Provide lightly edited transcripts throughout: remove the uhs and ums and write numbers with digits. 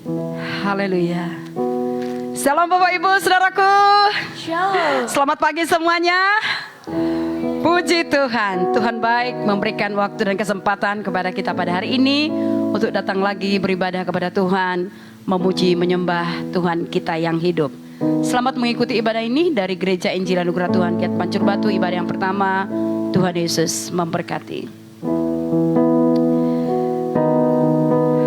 Haleluya. Shalom Bapak Ibu Saudaraku. Shalom. Selamat pagi semuanya. Puji Tuhan, Tuhan baik memberikan waktu dan kesempatan kepada kita pada hari ini untuk datang lagi beribadah kepada Tuhan, memuji menyembah Tuhan kita yang hidup. Selamat mengikuti ibadah ini dari Gereja Injil Anugerah Tuhan Kiat Pancur Batu, ibadah yang pertama. Tuhan Yesus memberkati.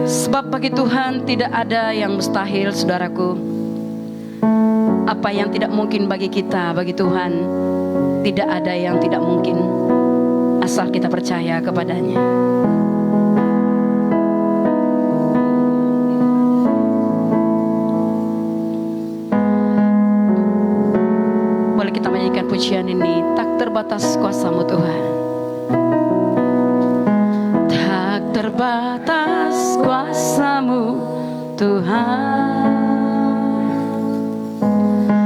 Sebab bagi Tuhan tidak ada yang mustahil, saudaraku. Apa yang tidak mungkin bagi kita, bagi Tuhan tidak ada yang tidak mungkin, asal kita percaya kepadanya. Boleh kita menyanyikan pujian ini, tak terbatas kuasa-Mu Tuhan. Tak terbatas kuasa-Mu Tuhan,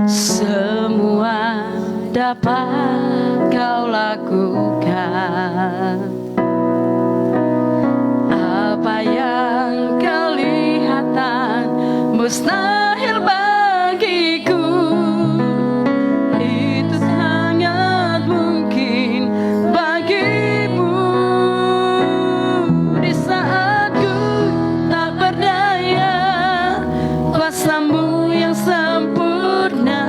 semua dapat Kau lakukan. Apa yang kelihatan mustahil bagiku, itu sangat mungkin bagimu. Di saat ku tak berdaya, kuasa-Mu yang sempurna.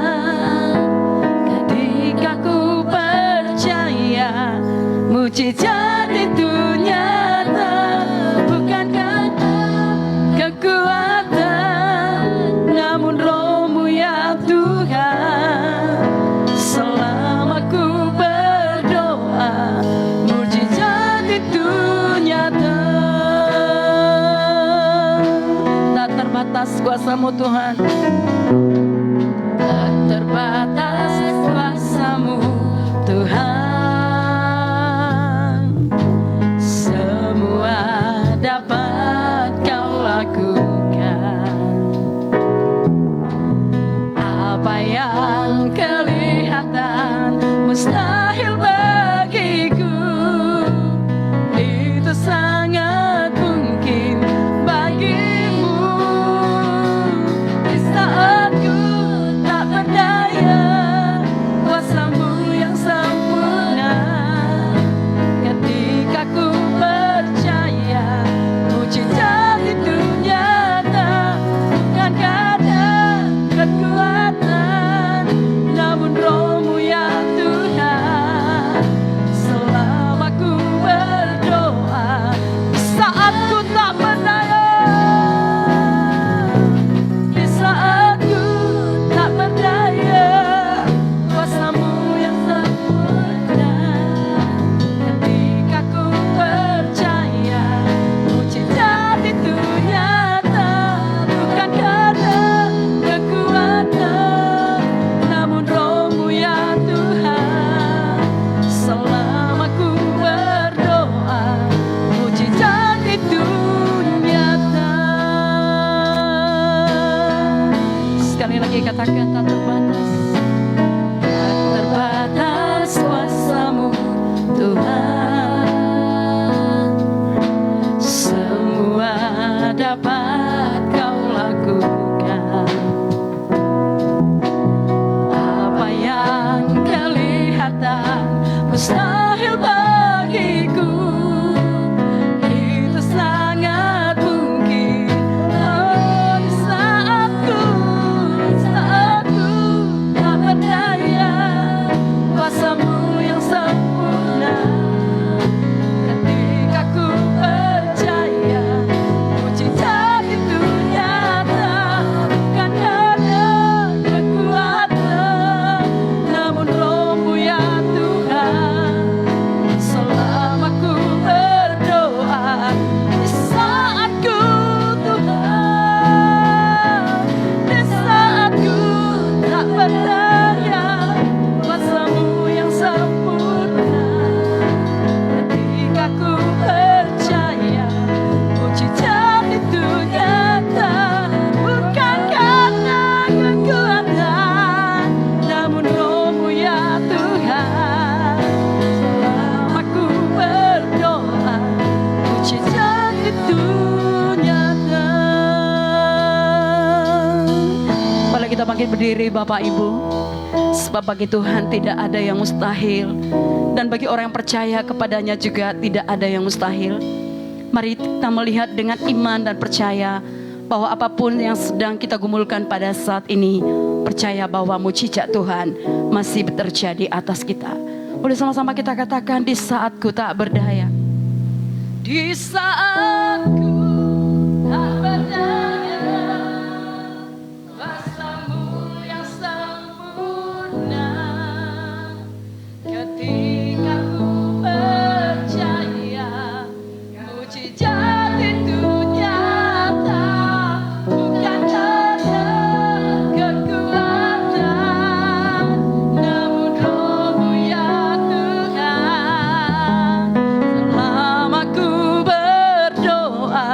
Ketika ku percaya, mujizat itu nyata. Bukan karena kekuatan, namun Roh-Mu ya Tuhan. Selama ku berdoa, mujizat itu nyata. Tak terbatas kuasa-Mu Tuhan, tak terbatas kuasa-Mu Tuhan, semua dapat Kau lakukan. Apa yang kelihatan mustahil bagiku, itu sangat mungkin bagimu. Di saat ku tak berdaya, kuasa-Mu yang sempurna. Ketika ku percaya, mujizat itu nyata. Bukan karena kekuatan, namun Roh-Mu ya Tuhan. Selama ku berdoa, saat ku tak berdaya, di saat ku tak berdaya, kuasa-Mu yang sempurna. Ketika ku percaya, mujizat itu nyata. Bukan karena kekuatan, namun Roh-Mu ya Tuhan. Selama ku berdoa, mujizat itu nyata. Sekali lagi katakan, tak terbatas. Tak terbatas kuasa-Mu Tuhan, semua dapat Kau lakukan. Apa yang kelihatan mustahil bagiku, itu sangat mungkin. Oh, di saat ku tak berdaya, kuasa-Mu yang sempurna. Ketika ku percaya, mujizat kita bangkit berdiri Bapak Ibu. Sebab bagi Tuhan tidak ada yang mustahil. Dan bagi orang yang percaya kepadanya juga tidak ada yang mustahil. Mari kita melihat dengan iman dan percaya bahwa apapun yang sedang kita gumulkan pada saat ini, percaya bahwa mujizat Tuhan masih terjadi atas kita. Boleh sama-sama kita katakan, di saatku tak berdaya. Di saatku tak berdaya, kuasamu yang sempurna. Ketika ku percaya, mujizat itu nyata, bukan karena kekuatan, namun Roh-Mu ya Tuhan. Selama ku berdoa,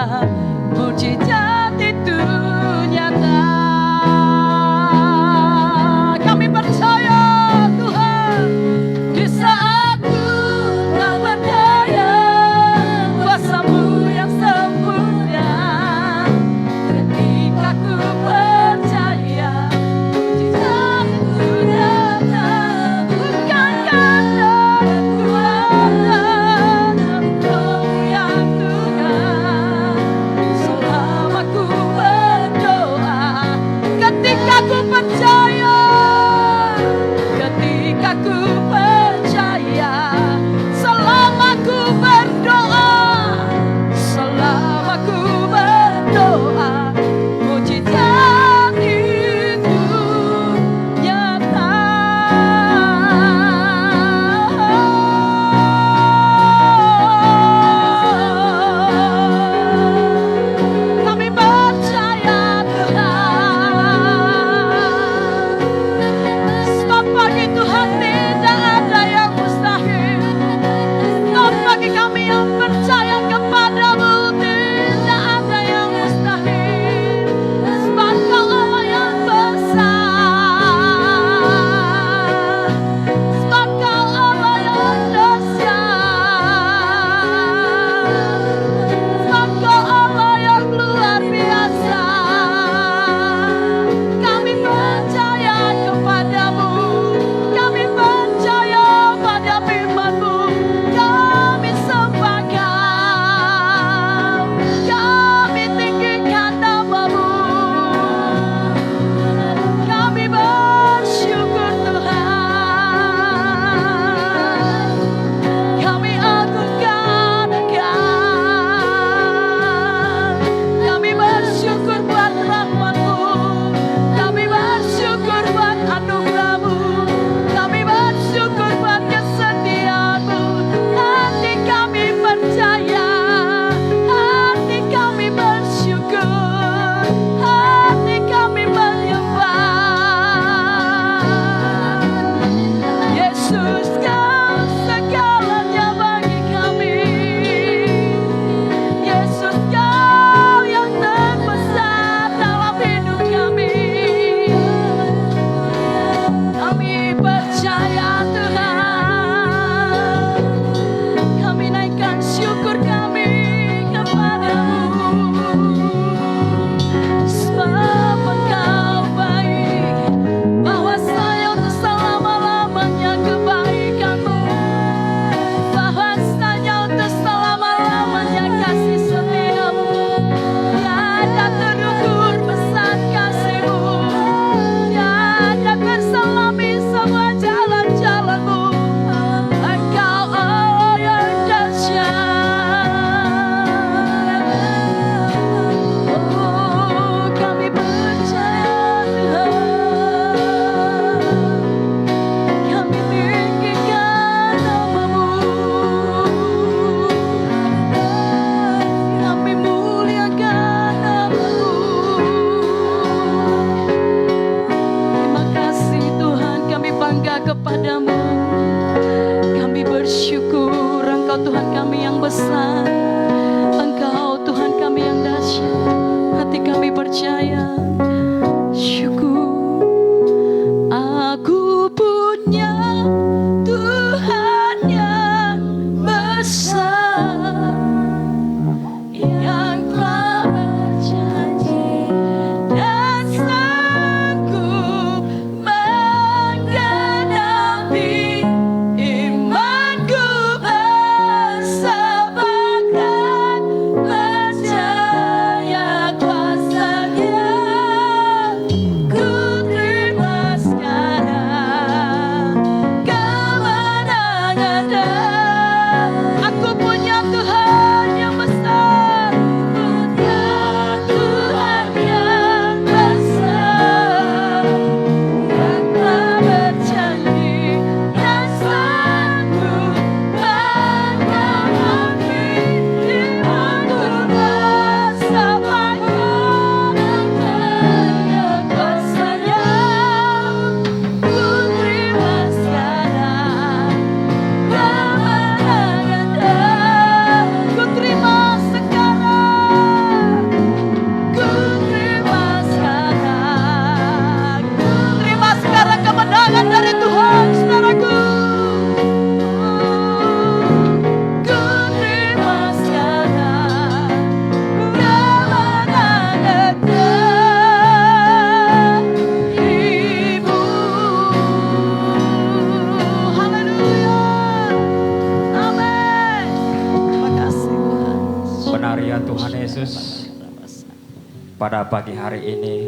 Pada pagi hari ini,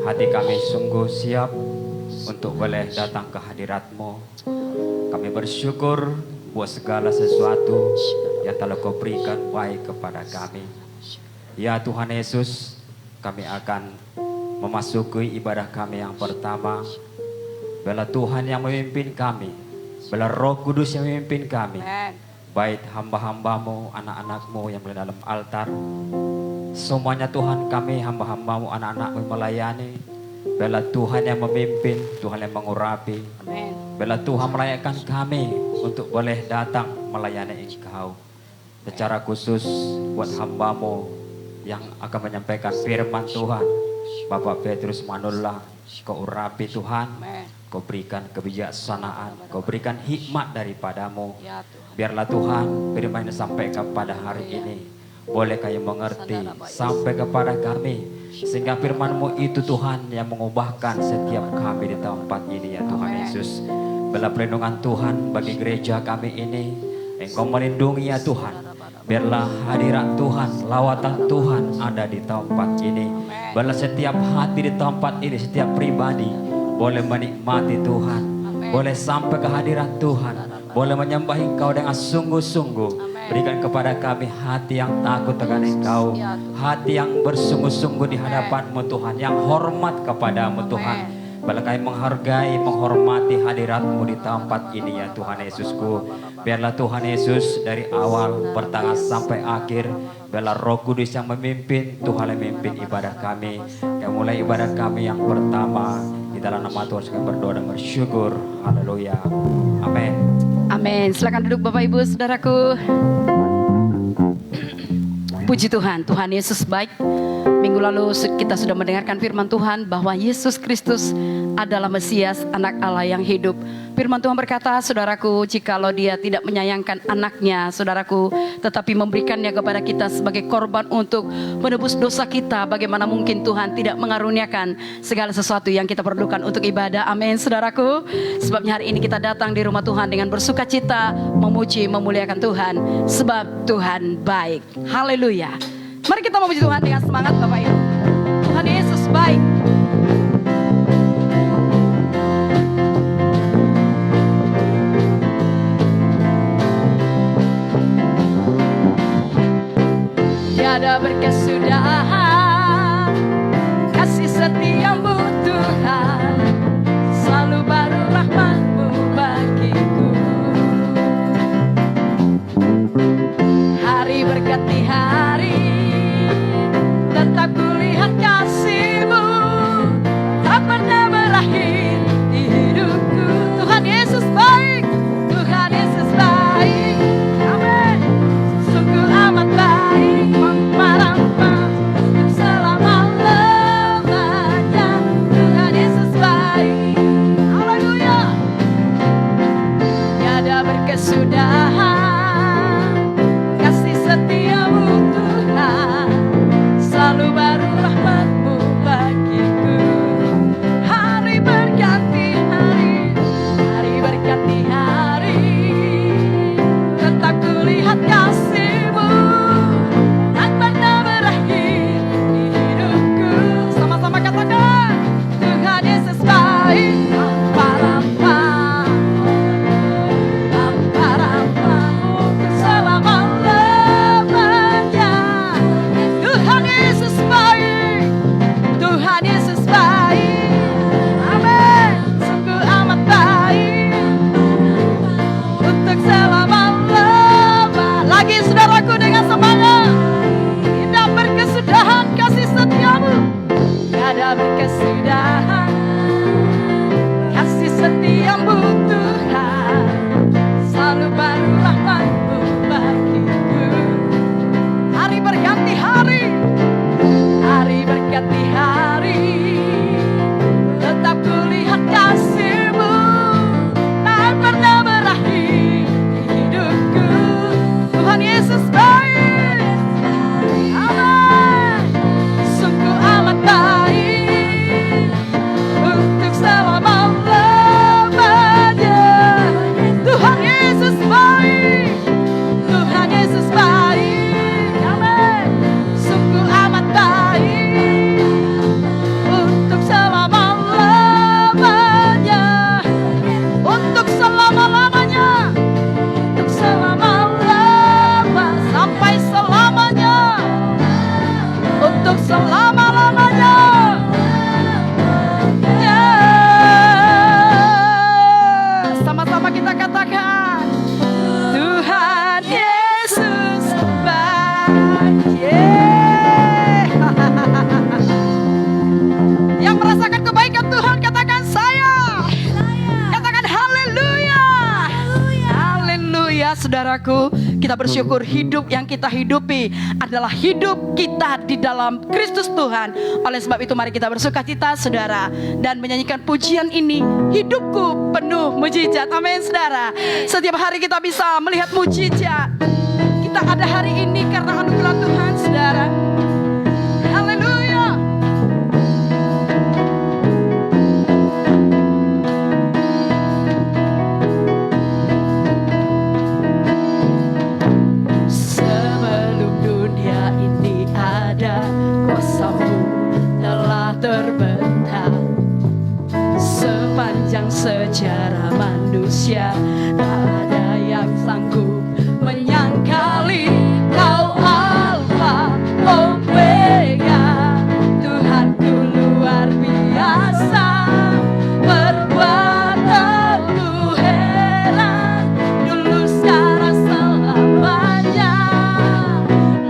hati kami sungguh siap untuk boleh datang ke hadirat-Mu. Kami bersyukur buat segala sesuatu yang telah Kau berikan baik kepada kami. Ya Tuhan Yesus, kami akan memasuki ibadah kami yang pertama. Biarlah Tuhan yang memimpin kami, biarlah Roh Kudus yang memimpin kami. Baik hamba-hamba-Mu, anak-anak-Mu yang berada dalam altar. Semuanya Tuhan, kami hamba-hamba-Mu, anak-anak-Mu melayani. Biarlah Tuhan yang memimpin, Tuhan yang mengurapi. Biarlah Tuhan melayakkan kami untuk boleh datang melayani Engkau. Secara khusus buat hamba-Mu yang akan menyampaikan firman Tuhan, Bapak Petrus Manullah, Kau urapi Tuhan. Kau berikan kebijaksanaan, Kau berikan hikmat daripada-Mu. Biarlah Tuhan firman yang disampaikan pada hari ini boleh kami mengerti sampai kepada kami, sehingga firman-Mu itu Tuhan yang mengubahkan setiap kami di tempat ini ya Tuhan Yesus. Biarlah perlindungan Tuhan bagi gereja kami ini, Engkau melindungi ya Tuhan. Biarlah hadirat Tuhan, lawatan Tuhan ada di tempat ini. Biarlah setiap hati di tempat ini, setiap pribadi boleh menikmati Tuhan, boleh sampai ke hadirat Tuhan, boleh menyembah Engkau dengan sungguh-sungguh. Berikan kepada kami hati yang takut akan Engkau, hati yang bersungguh-sungguh di hadapan-Mu Tuhan, yang hormat kepada-Mu Tuhan. Biarlah kami menghargai, menghormati hadirat-Mu di tempat ini ya Tuhan Yesusku. Biarlah Tuhan Yesus dari awal, pertengahan sampai akhir, biarlah Roh Kudus yang memimpin, Tuhan yang memimpin ibadah kami. Yang mulai ibadah kami yang pertama, di dalam nama Tuhan kami berdoa dan bersyukur. Haleluya. Amin. Amin. Silakan duduk Bapak Ibu Saudaraku. Puji Tuhan, Tuhan Yesus baik. Minggu lalu kita sudah mendengarkan firman Tuhan bahwa Yesus Kristus adalah Mesias, anak Allah yang hidup. Firman Tuhan berkata, saudaraku, jikalau Dia tidak menyayangkan anaknya, saudaraku, tetapi memberikannya kepada kita sebagai korban untuk menebus dosa kita, bagaimana mungkin Tuhan tidak mengaruniakan segala sesuatu yang kita perlukan untuk ibadah. Amin, saudaraku. Sebabnya hari ini kita datang di rumah Tuhan dengan bersuka cita, memuji, memuliakan Tuhan, sebab Tuhan baik. Haleluya. Mari kita memuji Tuhan dengan semangat Bapak Ibu. Tuhan Yesus baik. Tiada berkesudahan kasih setiamu Tuhan, selalu baru rahmat-Mu bagiku. Hari berganti hari, tetap kulihat kasih-Mu, tak pernah berakhir di hidupku. Tuhan Yesus baik, Tuhan Yesus baik. Amin. Sungguh amat baik, merampas selama-lamanya. Tuhan Yesus baik. Haleluya. Tiada berkesudahan kasih setiamu Tuhan, selalu baru rahmat-Mu bagiku. Hari berganti hari, hari berganti hari, tetap kulihat kasih-Mu, tak pernah berakhir di hidupku. Sama-sama katakan, Tuhan Yesus baik. Lampa-lampa untuk selama-lamanya. Tuhan Yesus baik, Tuhan Yesus baik. Amin. Sungguh amat baik untuk selama-lama. Lagi saudaraku dengan semangat. Tidak berkesudahan kasih setiamu, tidak berkesudahan kasih setiamu Tuhan, selalu baru rahmat-Mu bagiku. Hari berganti hari, hari berganti hari, tetap kulihat kasih-Mu, tak pernah berakhir di hidupku. Tuhan Yesus baik. Amin. Sungguh amat baik saudaraku, kita bersyukur hidup yang kita hidupi adalah hidup kita di dalam Kristus Tuhan. Oleh sebab itu mari kita bersukacita saudara, dan menyanyikan pujian ini, hidupku penuh mujizat. Amin saudara. Setiap hari kita bisa melihat mujizat. Kita ada hari ini karena anugerah Tuhan saudara. Haleluya. Sebelum dunia ini ada, kuasamu telah terbentang. Sepanjang sejarah manusia, tak ada yang sanggup menyangkali Kau Alfa Omega. Tuhanku luar biasa, perbuatanmu heran, dulu sekarang selamanya.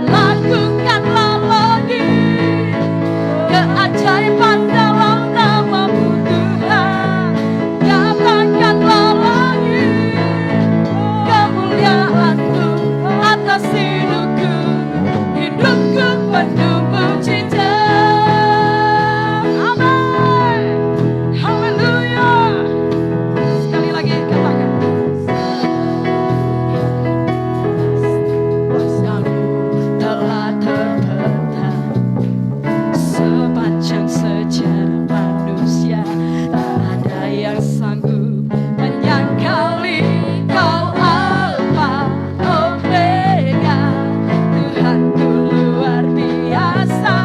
Lakukanlah lagi keajaiban dalam nama-Mu Tuhan. Nyatakanlah lagi kemuliaan-Mu atas hidupku. Hidupku penuh mujizat. Amin. Haleluya. Sekali lagi katakan. Kuasa-Mu telah terbentang. Sepanjang sejarah manusia, tak ada yang sanggup menyangkali Kau Alfa Omega. Tuhanku luar biasa,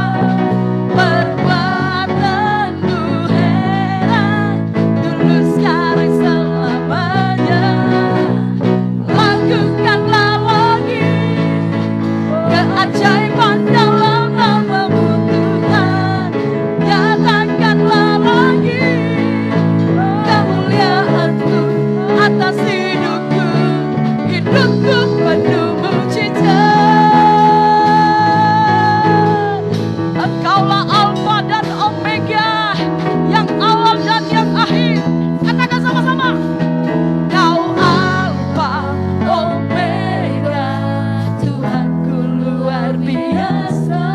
perbuatanmu heran, dulu sekarang selamanya. Lakukanlah lagi keajaiban dalam nama-Mu Tuhan. Nyatakanlah lagi kemuliaan-Mu atas hidupku. Hidupku penuh mujizat. Engkaulah Alfa dan Omega, yang awal dan yang akhir. Katakan sama-sama. Kau Alfa Omega, Tuhanku luar biasa,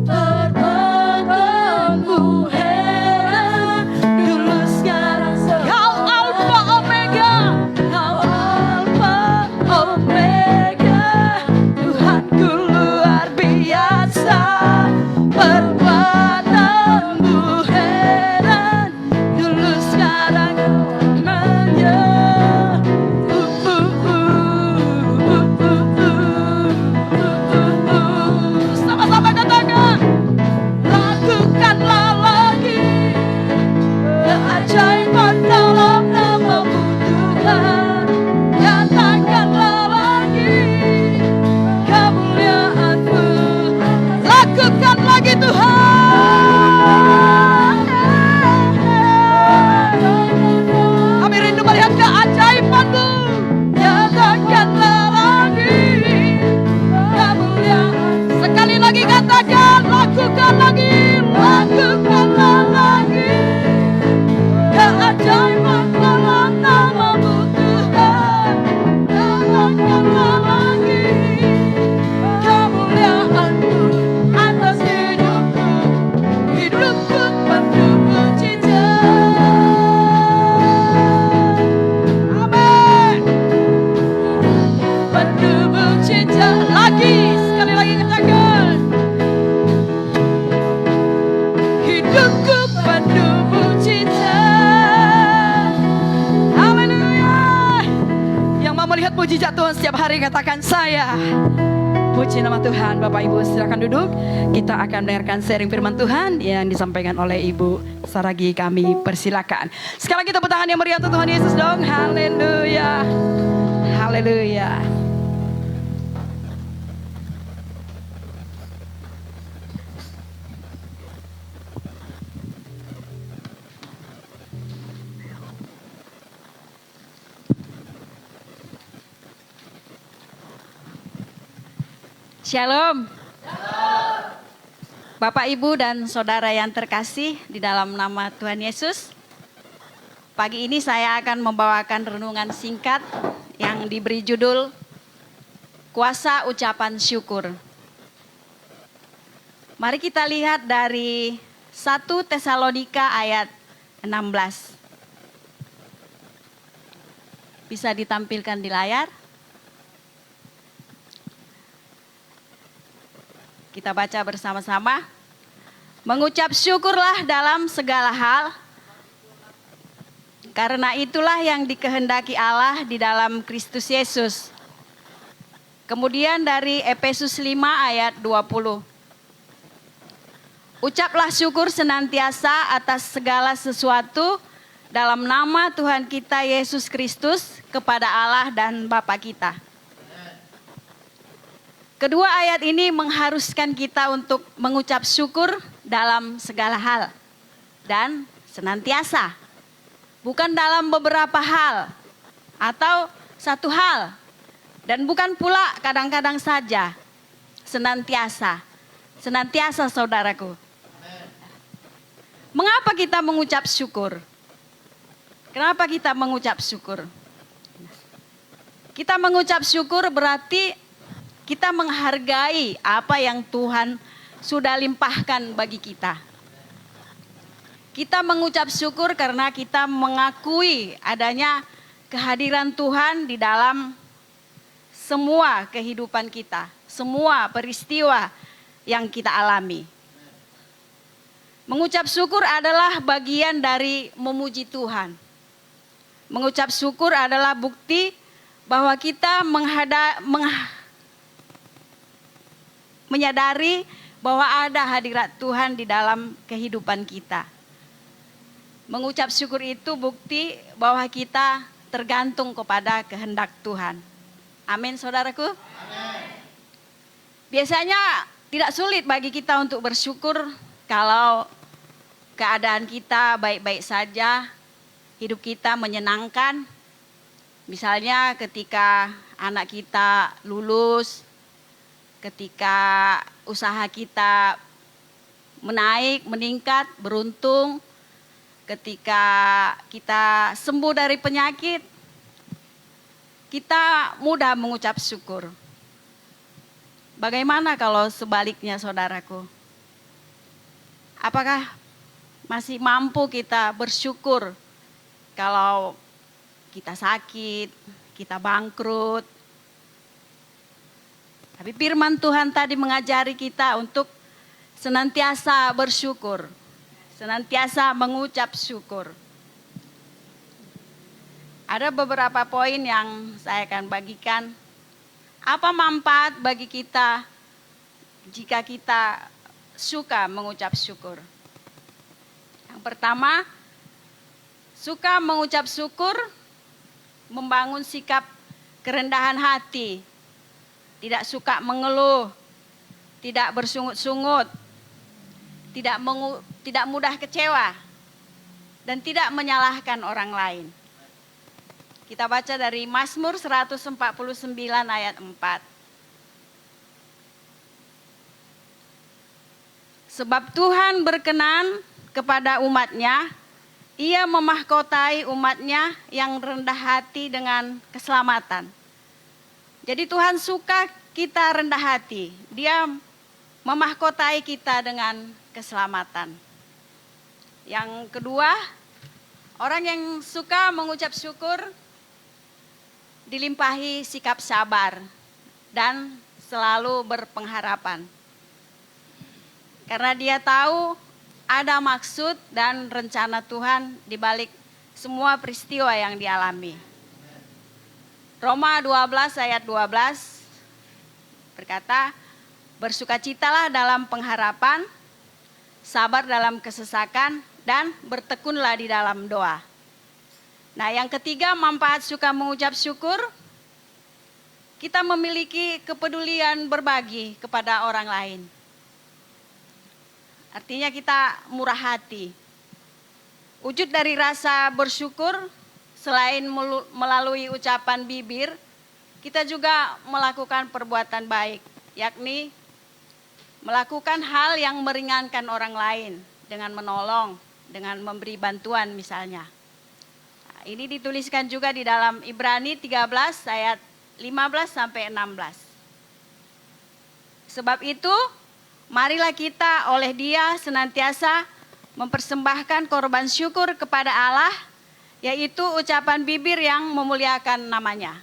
perbuatanmu heran, dulu sekarang selamanya. Kau Alfa Omega, Kau Alfa Omega, Tuhanku luar biasa, perbuatanmu heran, dulu sekarang selamanya. Sama-sama katakan. Lakukanlah lagi keajaiban dalam nama-Mu Tuhan. Nyatakanlah lagi kemuliaan-Mu. Lakukan lagi Tuhan. Kami rindu melihat keajaiban-Mu. Nyatakanlah lagi kemuliaan. Sekali lagi katakan, lakukan lagi, lakukanlah lagi keajaiban dalam nama-Mu Tuhan. Nyatakanlah lagi kemuliaan-Mu atas hidupku. Hidupku penuh mujizat. Amin. Penuh mujizat. Lagi, sekali lagi katakan. Hidupku penuh mujizat. Haleluya. Yang mau melihat mujizat Tuhan setiap hari katakan saya. Puji nama Tuhan. Bapak Ibu silakan duduk. Kita akan mendengarkan sharing firman Tuhan yang disampaikan oleh Ibu Saragi. Kami persilakan. Sekali lagi tepuk tangan yang meriah untuk Tuhan Yesus dong. Haleluya. Haleluya. Shalom. Bapak, Ibu, dan Saudara yang terkasih di dalam nama Tuhan Yesus. Pagi ini saya akan membawakan renungan singkat yang yang diberi judul Kuasa Ucapan Syukur. Mari kita lihat dari 1 Tesalonika ayat 16. Bisa ditampilkan di layar. Kita baca bersama-sama. Mengucap syukurlah dalam segala hal, karena itulah yang dikehendaki Allah di dalam Kristus Yesus. Kemudian dari Efesus 5 ayat 20. Ucaplah syukur senantiasa atas segala sesuatu dalam nama Tuhan kita Yesus Kristus kepada Allah dan Bapa kita. Kedua ayat ini mengharuskan kita untuk mengucap syukur dalam segala hal dan senantiasa. Bukan dalam beberapa hal atau satu hal. Dan bukan pula kadang-kadang saja. Senantiasa. Senantiasa saudaraku. Mengapa kita mengucap syukur? Kenapa kita mengucap syukur? Kita mengucap syukur berarti kita menghargai apa yang Tuhan sudah limpahkan bagi kita. Kita mengucap syukur karena kita mengakui adanya kehadiran Tuhan di dalam semua kehidupan kita, semua peristiwa yang kita alami. Mengucap syukur adalah bagian dari memuji Tuhan. Mengucap syukur adalah bukti bahwa kita menyadari bahwa ada hadirat Tuhan di dalam kehidupan kita. Mengucap syukur itu bukti bahwa kita tergantung kepada kehendak Tuhan. Amin, saudaraku. Amin. Biasanya tidak sulit bagi kita untuk bersyukur kalau keadaan kita baik-baik saja, hidup kita menyenangkan. Misalnya ketika anak kita lulus, ketika usaha kita menaik, meningkat, beruntung, ketika kita sembuh dari penyakit, kita mudah mengucap syukur. Bagaimana kalau sebaliknya, saudaraku? Apakah masih mampu kita bersyukur kalau kita sakit, kita bangkrut? Tapi firman Tuhan tadi mengajari kita untuk senantiasa bersyukur, senantiasa mengucap syukur. Ada beberapa poin yang saya akan bagikan. Apa manfaat bagi kita jika kita suka mengucap syukur? Yang pertama, suka mengucap syukur membangun sikap kerendahan hati. Tidak suka mengeluh, tidak bersungut-sungut, tidak mudah kecewa, dan tidak menyalahkan orang lain. Kita baca dari Mazmur 149 ayat 4. Sebab Tuhan berkenan kepada umatnya, Ia memahkotai umatnya yang rendah hati dengan keselamatan. Jadi Tuhan suka kita rendah hati. Dia memahkotai kita dengan keselamatan. Yang kedua, orang yang suka mengucap syukur dilimpahi sikap sabar dan selalu berpengharapan. Karena dia tahu ada maksud dan rencana Tuhan di balik semua peristiwa yang dialami. Roma 12 ayat 12 berkata, bersukacitalah dalam pengharapan, sabar dalam kesesakan, dan bertekunlah di dalam doa. Nah, yang ketiga, manfaat suka mengucap syukur, kita memiliki kepedulian berbagi kepada orang lain. Artinya kita murah hati. Wujud dari rasa bersyukur, selain melalui ucapan bibir, kita juga melakukan perbuatan baik, yakni melakukan hal yang meringankan orang lain dengan menolong, dengan memberi bantuan misalnya. Ini dituliskan juga di dalam Ibrani 13 ayat 15 sampai 16. Sebab itu, marilah kita oleh Dia senantiasa mempersembahkan korban syukur kepada Allah, yaitu ucapan bibir yang memuliakan namanya.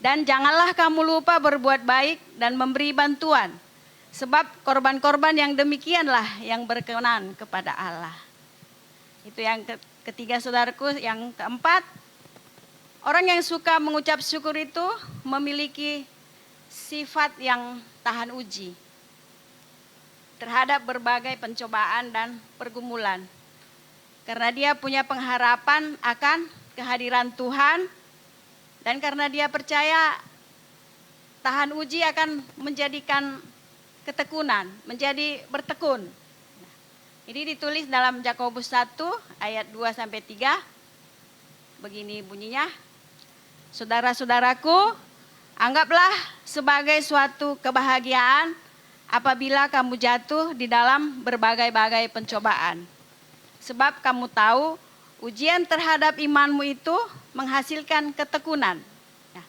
Dan janganlah kamu lupa berbuat baik dan memberi bantuan, sebab korban-korban yang demikianlah yang berkenan kepada Allah. Itu yang ketiga saudaraku. Yang keempat, orang yang suka mengucap syukur itu memiliki sifat yang tahan uji terhadap berbagai pencobaan dan pergumulan. Karena dia punya pengharapan akan kehadiran Tuhan, dan karena dia percaya tahan uji akan menjadikan ketekunan, menjadi bertekun. Ini ditulis dalam Yakobus 1 ayat 2 sampai 3. Begini bunyinya. Saudara-saudaraku, anggaplah sebagai suatu kebahagiaan apabila kamu jatuh di dalam berbagai-bagai pencobaan. Sebab kamu tahu ujian terhadap imanmu itu menghasilkan ketekunan. Nah,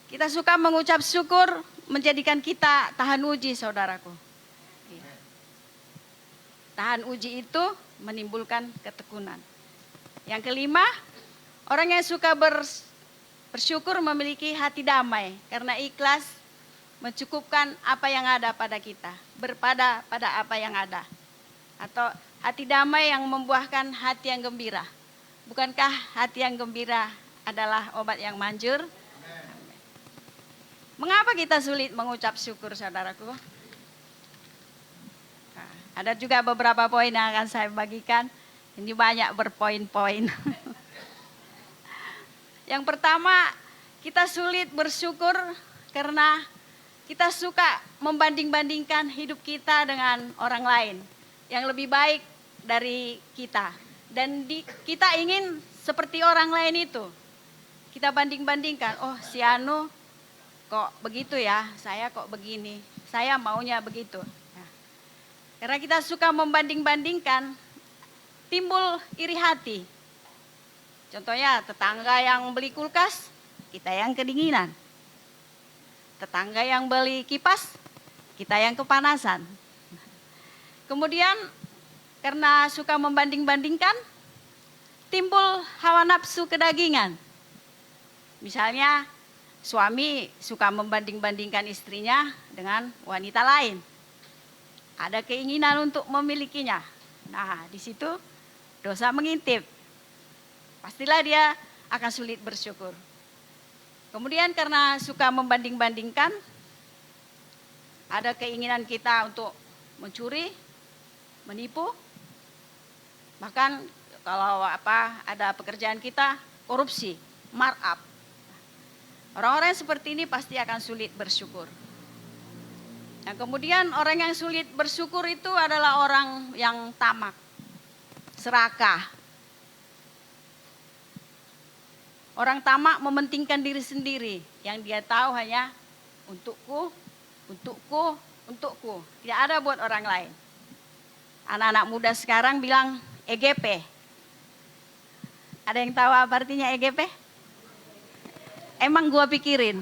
kita suka mengucap syukur menjadikan kita tahan uji, saudaraku. Tahan uji itu menimbulkan ketekunan. Yang kelima, orang yang suka bersyukur memiliki hati damai karena ikhlas mencukupkan apa yang ada pada kita, berpada pada apa yang ada. Atau hati damai yang membuahkan hati yang gembira. Bukankah hati yang gembira adalah obat yang manjur? Mengapa kita sulit mengucap syukur, saudaraku? Ada juga beberapa poin yang akan saya bagikan. Ini banyak berpoin-poin. Yang pertama, kita sulit bersyukur karena kita suka membanding-bandingkan hidup kita dengan orang lain yang lebih baik dari kita. Dan kita ingin seperti orang lain itu. Kita banding-bandingkan, oh si Anu kok begitu ya, saya kok begini, saya maunya begitu. Karena kita suka membanding-bandingkan, timbul iri hati. Contohnya tetangga yang beli kulkas, kita yang kedinginan. Tetangga yang beli kipas, kita yang kepanasan. Kemudian karena suka membanding-bandingkan, timbul hawa nafsu kedagingan. Misalnya suami suka membanding-bandingkan istrinya dengan wanita lain. Ada keinginan untuk memilikinya. Nah, di situ dosa mengintip. Pastilah dia akan sulit bersyukur. Kemudian karena suka membanding-bandingkan, ada keinginan kita untuk mencuri, menipu. Bahkan kalau ada pekerjaan kita, korupsi, markup. Orang-orang seperti ini pasti akan sulit bersyukur. Nah, kemudian orang yang sulit bersyukur itu adalah orang yang tamak, serakah. Orang tamak mementingkan diri sendiri, yang dia tahu hanya untukku, untukku, untukku. Tidak ada buat orang lain. Anak-anak muda sekarang bilang EGP. Ada yang tahu apa artinya EGP? Emang gua pikirin.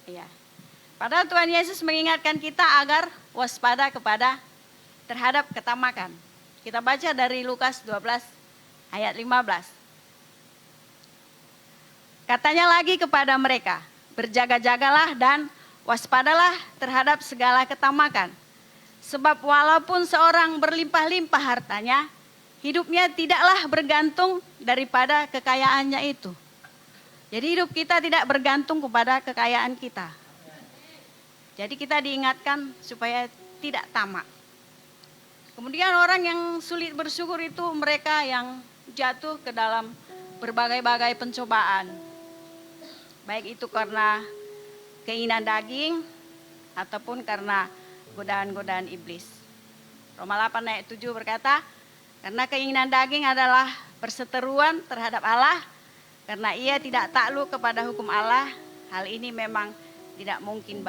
Iya. Padahal Tuhan Yesus mengingatkan kita agar waspada terhadap ketamakan. Kita baca dari Lukas 12 ayat 15. Katanya lagi kepada mereka, berjaga-jagalah dan waspadalah terhadap segala ketamakan. Sebab walaupun seorang berlimpah-limpah hartanya, hidupnya tidaklah bergantung daripada kekayaannya itu. Jadi hidup kita tidak bergantung kepada kekayaan kita. Jadi kita diingatkan supaya tidak tamak. Kemudian orang yang sulit bersyukur itu mereka yang jatuh ke dalam berbagai-bagai pencobaan. Baik itu karena keinginan daging ataupun karena godaan-godaan iblis. Roma 8 ayat 7 berkata, karena keinginan daging adalah perseteruan terhadap Allah, karena ia tidak takluk kepada hukum Allah, hal ini memang tidak mungkin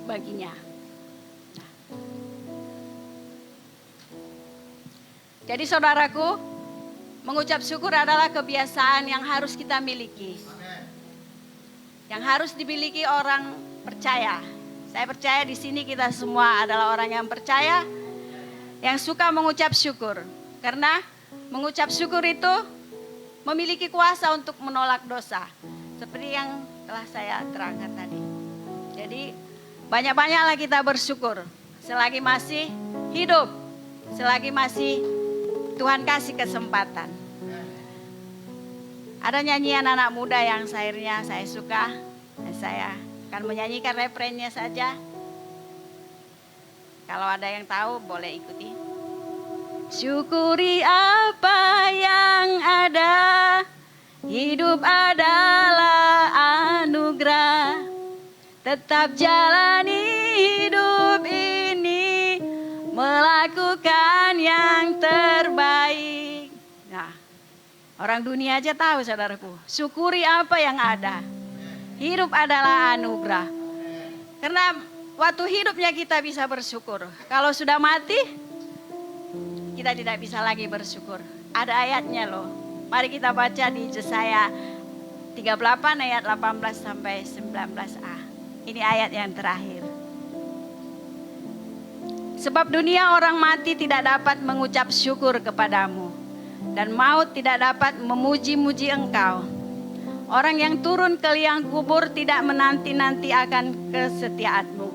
baginya. Jadi saudaraku, mengucap syukur adalah kebiasaan yang harus kita miliki. Yang harus dimiliki orang percaya. Saya percaya di sini kita semua adalah orang yang percaya, yang suka mengucap syukur. Karena mengucap syukur itu memiliki kuasa untuk menolak dosa. Seperti yang telah saya terangkan tadi. Jadi banyak-banyaklah kita bersyukur selagi masih hidup, selagi masih Tuhan kasih kesempatan. Ada nyanyian anak muda yang syairnya saya suka. Saya akan menyanyikan refrennya saja. Kalau ada yang tahu boleh ikuti. Syukuri apa yang ada, hidup adalah anugerah. Tetap jalani hidup ini, melakukan yang terbaik. Nah, orang dunia aja tahu saudaraku. Syukuri apa yang ada. Hidup adalah anugerah. Karena waktu hidupnya kita bisa bersyukur. Kalau sudah mati, kita tidak bisa lagi bersyukur. Ada ayatnya loh. Mari kita baca di Yesaya 38 ayat 18 sampai 19a. Ini ayat yang terakhir. Sebab dunia orang mati tidak dapat mengucap syukur kepadamu, dan maut tidak dapat memuji-muji engkau. Orang yang turun ke liang kubur tidak menanti-nanti akan kesetiaanmu.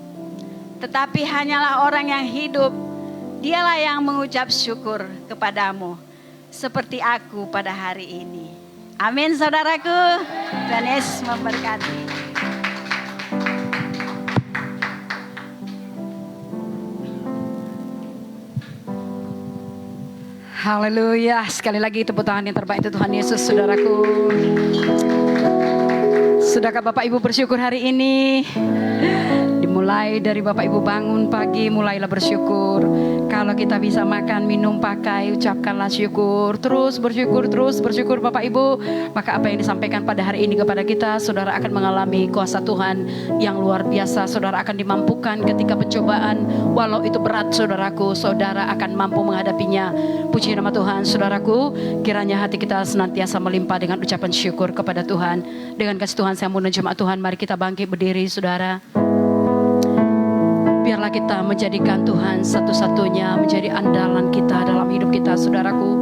Tetapi hanyalah orang yang hidup, dialah yang mengucap syukur kepadamu, seperti aku pada hari ini. Amin saudaraku. Tuhan Yesus memberkati. Haleluya. Sekali lagi tepuk tangan yang terbaik untuk Tuhan Yesus, saudaraku. Sudahkah Bapak Ibu bersyukur hari ini? Dimulai dari Bapak Ibu bangun pagi, mulailah bersyukur. Kalau kita bisa makan, minum, pakai, ucapkanlah syukur. Terus bersyukur Bapak Ibu. Maka apa yang disampaikan pada hari ini kepada kita, saudara akan mengalami kuasa Tuhan yang luar biasa. Saudara akan dimampukan ketika pencobaan, walau itu berat saudaraku, saudara akan mampu menghadapinya. Puji nama Tuhan, saudaraku. Kiranya hati kita senantiasa melimpah dengan ucapan syukur kepada Tuhan. Dengan kasih Tuhan, saya mohon jemaat Tuhan, mari kita bangkit berdiri saudara. Biarlah kita menjadikan Tuhan satu-satunya menjadi andalan kita dalam hidup kita, saudaraku,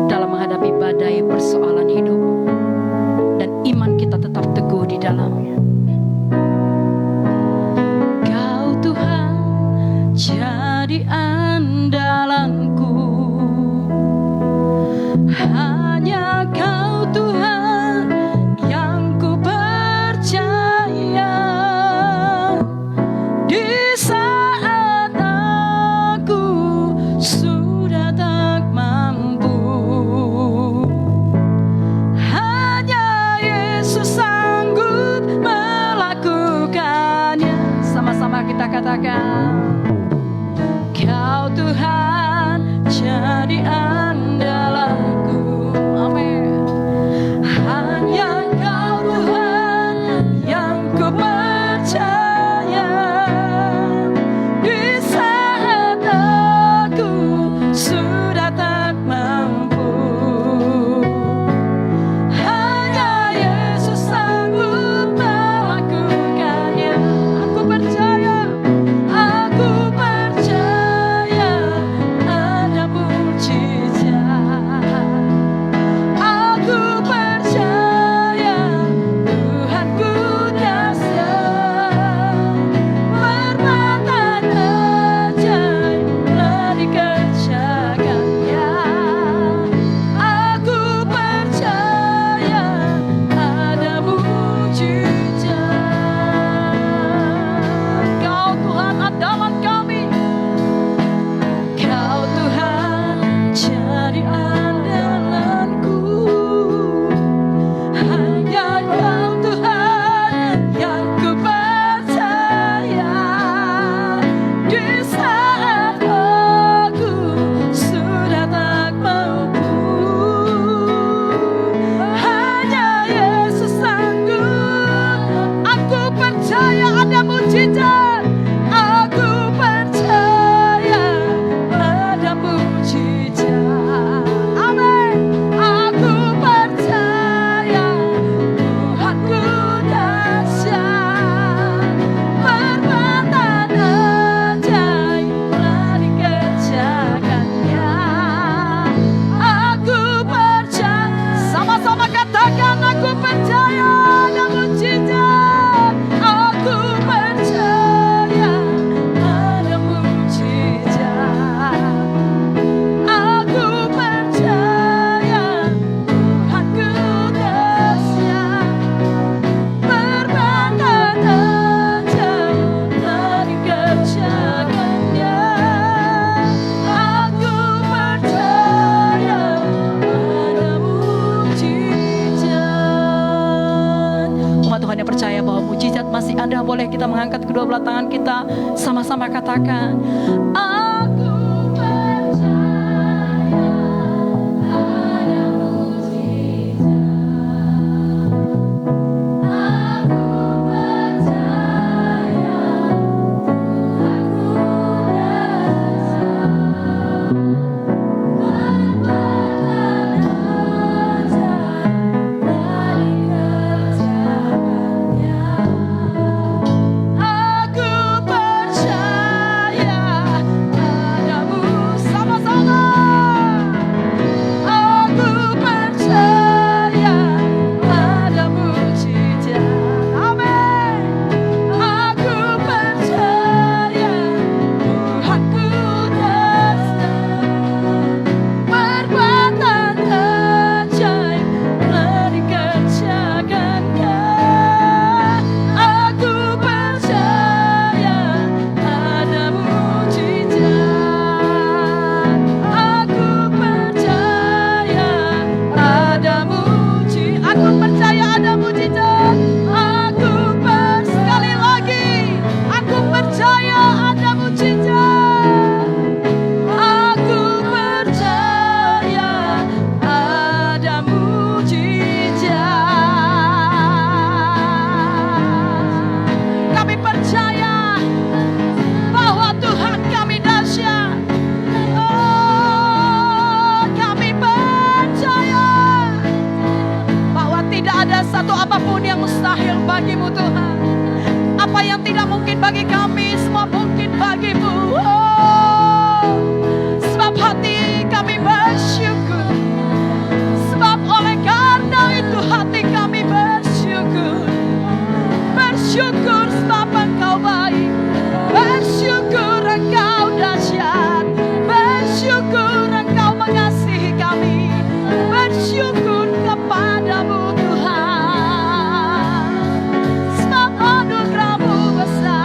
dalam menghadapi badai persoalan hidup, dan iman kita tetap teguh di dalamnya. Kau Tuhan jadi andalanku, hanya Kau Tuhan yang ku percaya. Di saat aku sudah tak mampu, hanya Yesus sanggup melakukannya. Sama-sama kita katakan, Kau Tuhan jadi andalanku. Amin. Hanya Kau Tuhan yang ku percaya. Di saat aku sudah tak mampu, hanya Yesus sanggup melakukannya. Aku percaya ada mujizat. kita mengangkat kedua belah tangan kita, sama-sama katakan, aku bagimu Tuhan. Apa yang tidak mungkin bagi kami, semua mungkin bagimu. Sebab hati kami bersyukur. Sebab oleh karena itu hati kami bersyukur. Bersyukur sebab Engkau baik. Bersyukur Engkau dahsyat. Bersyukur Engkau mengasihi kami. Bersyukur kepadamu Tuhan. Sebab anugerah-Mu besar.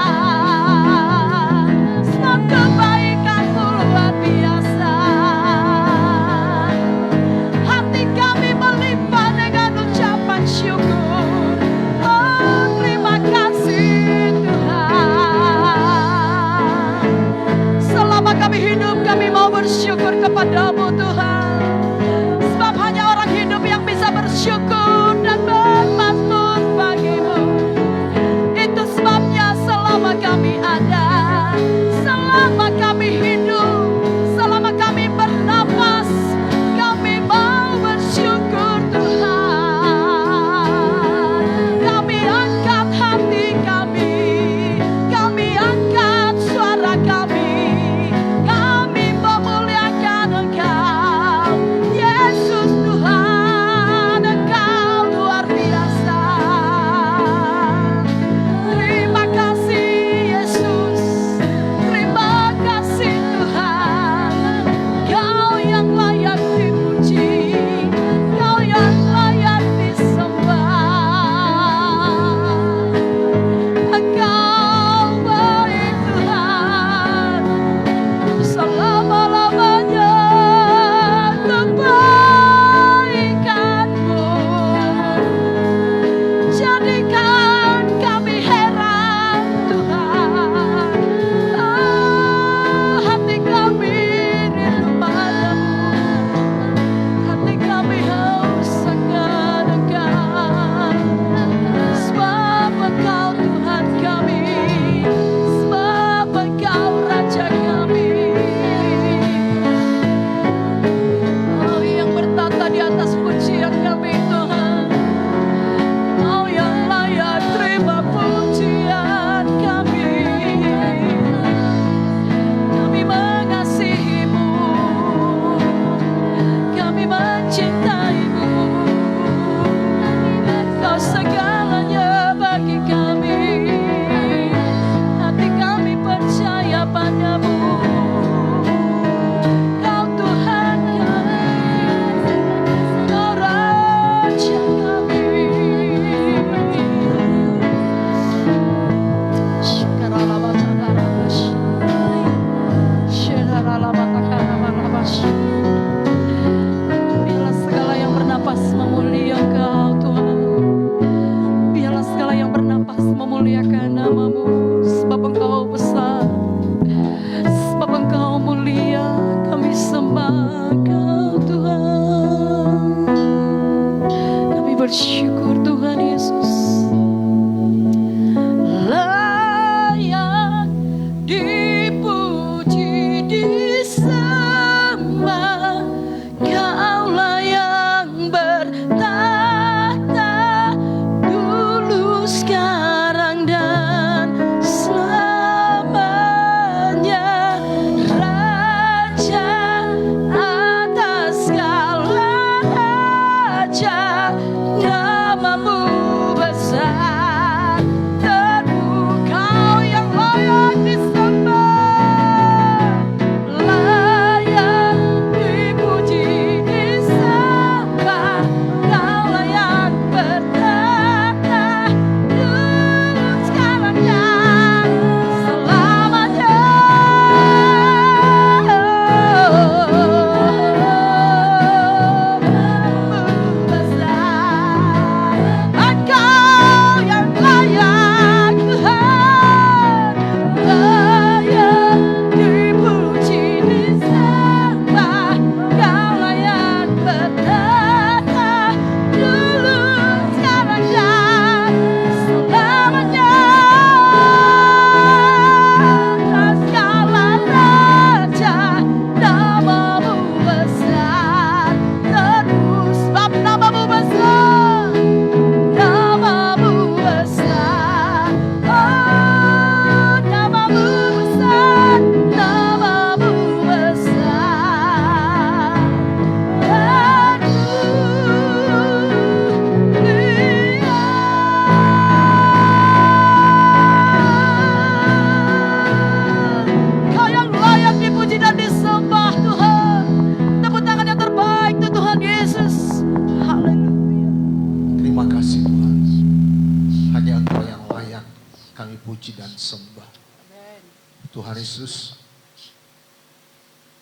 Tuhan Yesus,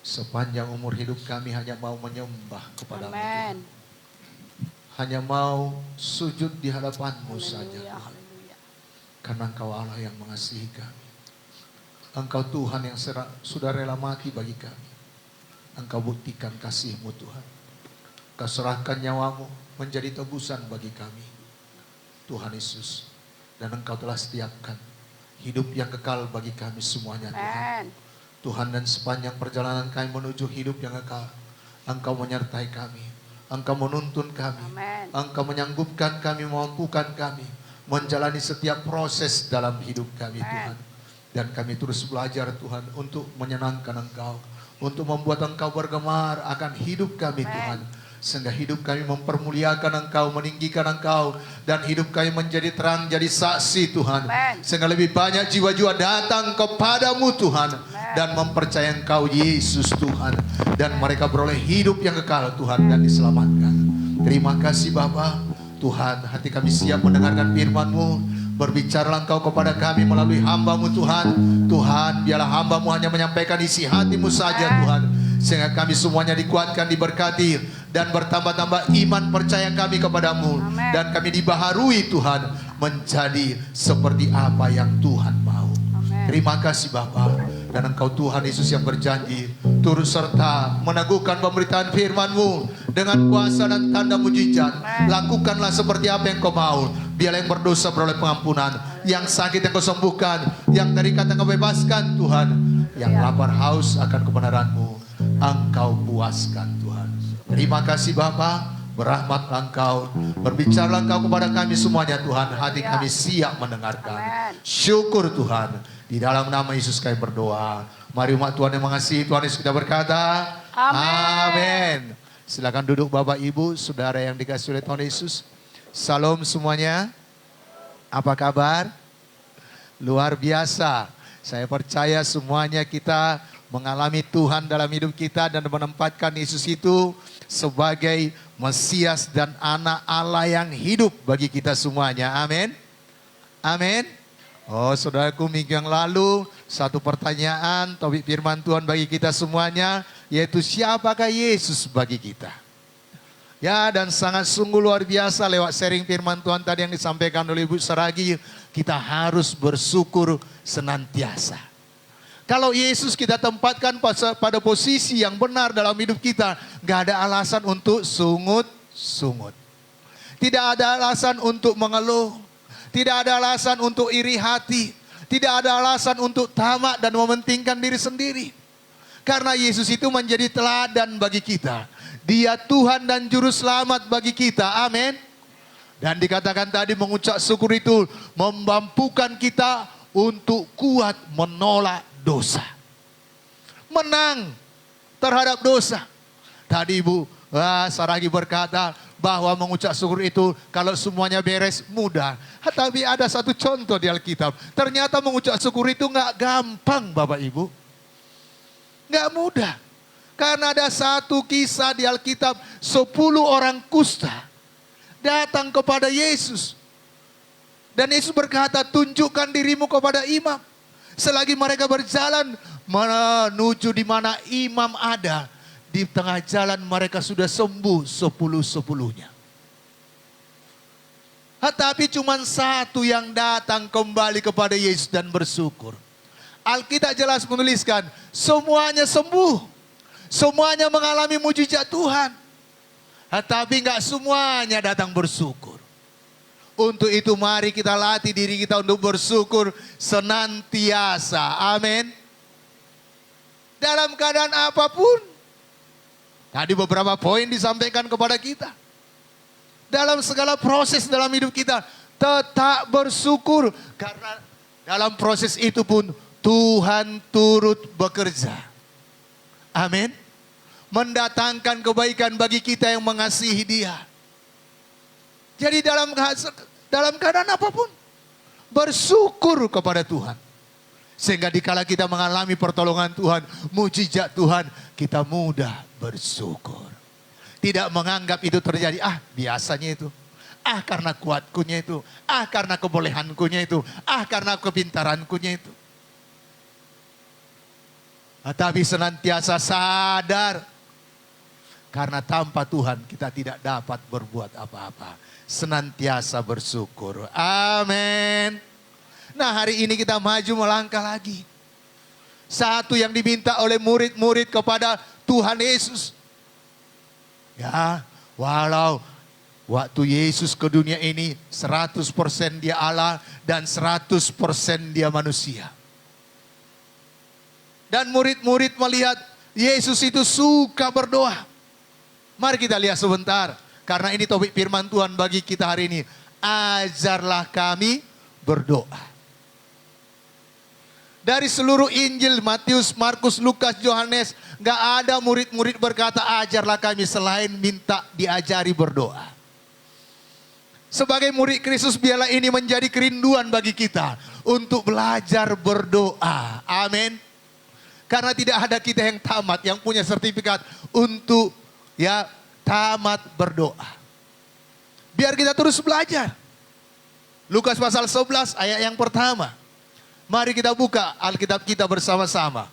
sepanjang umur hidup kami hanya mau menyembah kepadamu. Amin. Hanya mau sujud di hadapan-Mu saja Haleluya, Tuhan. haleluya. Karena Engkau Allah yang mengasihi kami. Engkau Tuhan yang sudah rela mati bagi kami. Engkau buktikan kasih-Mu Tuhan. Engkau serahkan nyawa-Mu menjadi tebusan bagi kami. Tuhan Yesus. Dan Engkau telah sediakan hidup yang kekal bagi kami semuanya Tuhan. Amin. Tuhan, dan sepanjang perjalanan kami menuju hidup yang kekal, Engkau menyertai kami. Engkau menuntun kami. Amin. Engkau menyanggupkan kami, memampukan kami menjalani setiap proses dalam hidup kami Amin. Tuhan. Dan kami terus belajar Tuhan untuk menyenangkan Engkau, untuk membuat Engkau bergemar akan hidup kami Amin. Tuhan. Sehingga hidup kami mempermuliakan Engkau, meninggikan Engkau, dan hidup kami menjadi terang, jadi saksi Tuhan. Amin. Sehingga lebih banyak jiwa-jiwa datang kepadamu Tuhan, dan mempercayai Engkau Yesus Tuhan, dan mereka beroleh hidup yang kekal Tuhan, dan diselamatkan. Terima kasih Bapa. Tuhan, hati kami siap mendengarkan firman-Mu. Berbicaralah Engkau kepada kami melalui hamba-Mu Tuhan. Tuhan, biarlah hamba-Mu hanya menyampaikan isi hati-Mu saja Tuhan, sehingga kami semuanya dikuatkan, diberkati, dan bertambah-tambah iman percaya kami kepadamu. Amin. Dan kami dibaharui Tuhan menjadi seperti apa yang Tuhan mau. Amin. Terima kasih Bapa. Dan Engkau Tuhan Yesus yang berjanji turut serta meneguhkan pemberitaan firman-Mu dengan kuasa dan tanda mujizat. Amin. Lakukanlah seperti apa yang Kau mau. Biarlah yang berdosa beroleh pengampunan, yang sakit yang Kau sembuhkan, yang terikat yang Kau bebaskan Tuhan, yang lapar haus akan kebenaran-Mu Engkau puaskan Tuhan. Terima kasih Bapa. Berahmatlah Engkau, berbicaralah Engkau kepada kami semuanya Tuhan. Hati kami siap mendengarkan. Amin. Syukur Tuhan. Di dalam nama Yesus kami berdoa. Mari umat Tuhan yang mengasihi Tuhan Yesus kita berkata, Amin. Silakan duduk Bapak Ibu, Saudara yang dikasihi oleh Tuhan Yesus. Salam semuanya. Apa kabar? Luar biasa. Saya percaya semuanya kita mengalami Tuhan dalam hidup kita dan menempatkan Yesus itu sebagai Mesias dan anak Allah yang hidup bagi kita semuanya. Amin. Amin. Oh saudaraku, minggu yang lalu satu pertanyaan topik firman Tuhan bagi kita semuanya, yaitu siapakah Yesus bagi kita? Ya, dan sangat sungguh luar biasa lewat sharing firman Tuhan tadi yang disampaikan oleh Ibu Saragi, kita harus bersyukur senantiasa. Kalau Yesus kita tempatkan pada posisi yang benar dalam hidup kita, gak ada alasan untuk sungut-sungut. Tidak ada alasan untuk mengeluh. Tidak ada alasan untuk iri hati. Tidak ada alasan untuk tamak dan mementingkan diri sendiri. Karena Yesus itu menjadi teladan bagi kita. Dia Tuhan dan Juru Selamat bagi kita. Amin. Dan dikatakan tadi mengucap syukur itu memampukan kita untuk kuat menolak dosa. Menang terhadap dosa. Tadi Ibu Saragi berkata bahwa mengucap syukur itu kalau semuanya beres mudah. Tapi ada satu contoh di Alkitab. Ternyata mengucap syukur itu gak gampang Bapak Ibu. Gak mudah. Karena ada satu kisah di Alkitab, 10 orang kusta datang kepada Yesus. Dan Yesus berkata, tunjukkan dirimu kepada imam. Selagi mereka berjalan menuju di mana imam ada, di tengah jalan mereka sudah sembuh 10-10-nya. Tetapi cuma satu yang datang kembali kepada Yesus dan bersyukur. Alkitab jelas menuliskan, semuanya sembuh. Semuanya mengalami mujizat Tuhan. Tetapi enggak semuanya datang bersyukur. Untuk itu mari kita latih diri kita untuk bersyukur senantiasa. Amin. Dalam keadaan apapun. Tadi beberapa poin disampaikan kepada kita. Dalam segala proses dalam hidup kita, tetap bersyukur. Karena dalam proses itu pun Tuhan turut bekerja. Amin. Mendatangkan kebaikan bagi kita yang mengasihi Dia. Jadi dalam keadaan apapun, bersyukur kepada Tuhan. Sehingga dikala kita mengalami pertolongan Tuhan, mujizat Tuhan, kita mudah bersyukur. Tidak menganggap itu terjadi, biasanya itu. Karena kuatkunya itu. Karena kebolehankunya itu. Karena kepintarankunya itu. Tapi senantiasa sadar. Karena tanpa Tuhan kita tidak dapat berbuat apa-apa. Senantiasa bersyukur. Amin. Nah, hari ini kita maju melangkah lagi. Satu yang diminta oleh murid-murid kepada Tuhan Yesus. Ya, walau waktu Yesus ke dunia ini 100% dia Allah dan 100% dia manusia. Dan murid-murid melihat Yesus itu suka berdoa. Mari kita lihat sebentar. Karena ini topik firman Tuhan bagi kita hari ini. Ajarlah kami berdoa. Dari seluruh Injil, Matius, Markus, Lukas, Yohanes, gak ada murid-murid berkata ajarlah kami selain minta diajari berdoa. Sebagai murid Kristus biarlah ini menjadi kerinduan bagi kita untuk belajar berdoa. Amin. Karena tidak ada kita yang tamat, yang punya sertifikat untuk tamat berdoa. Biar kita terus belajar. Lukas pasal 11 ayat yang pertama. Mari kita buka Alkitab kita bersama-sama.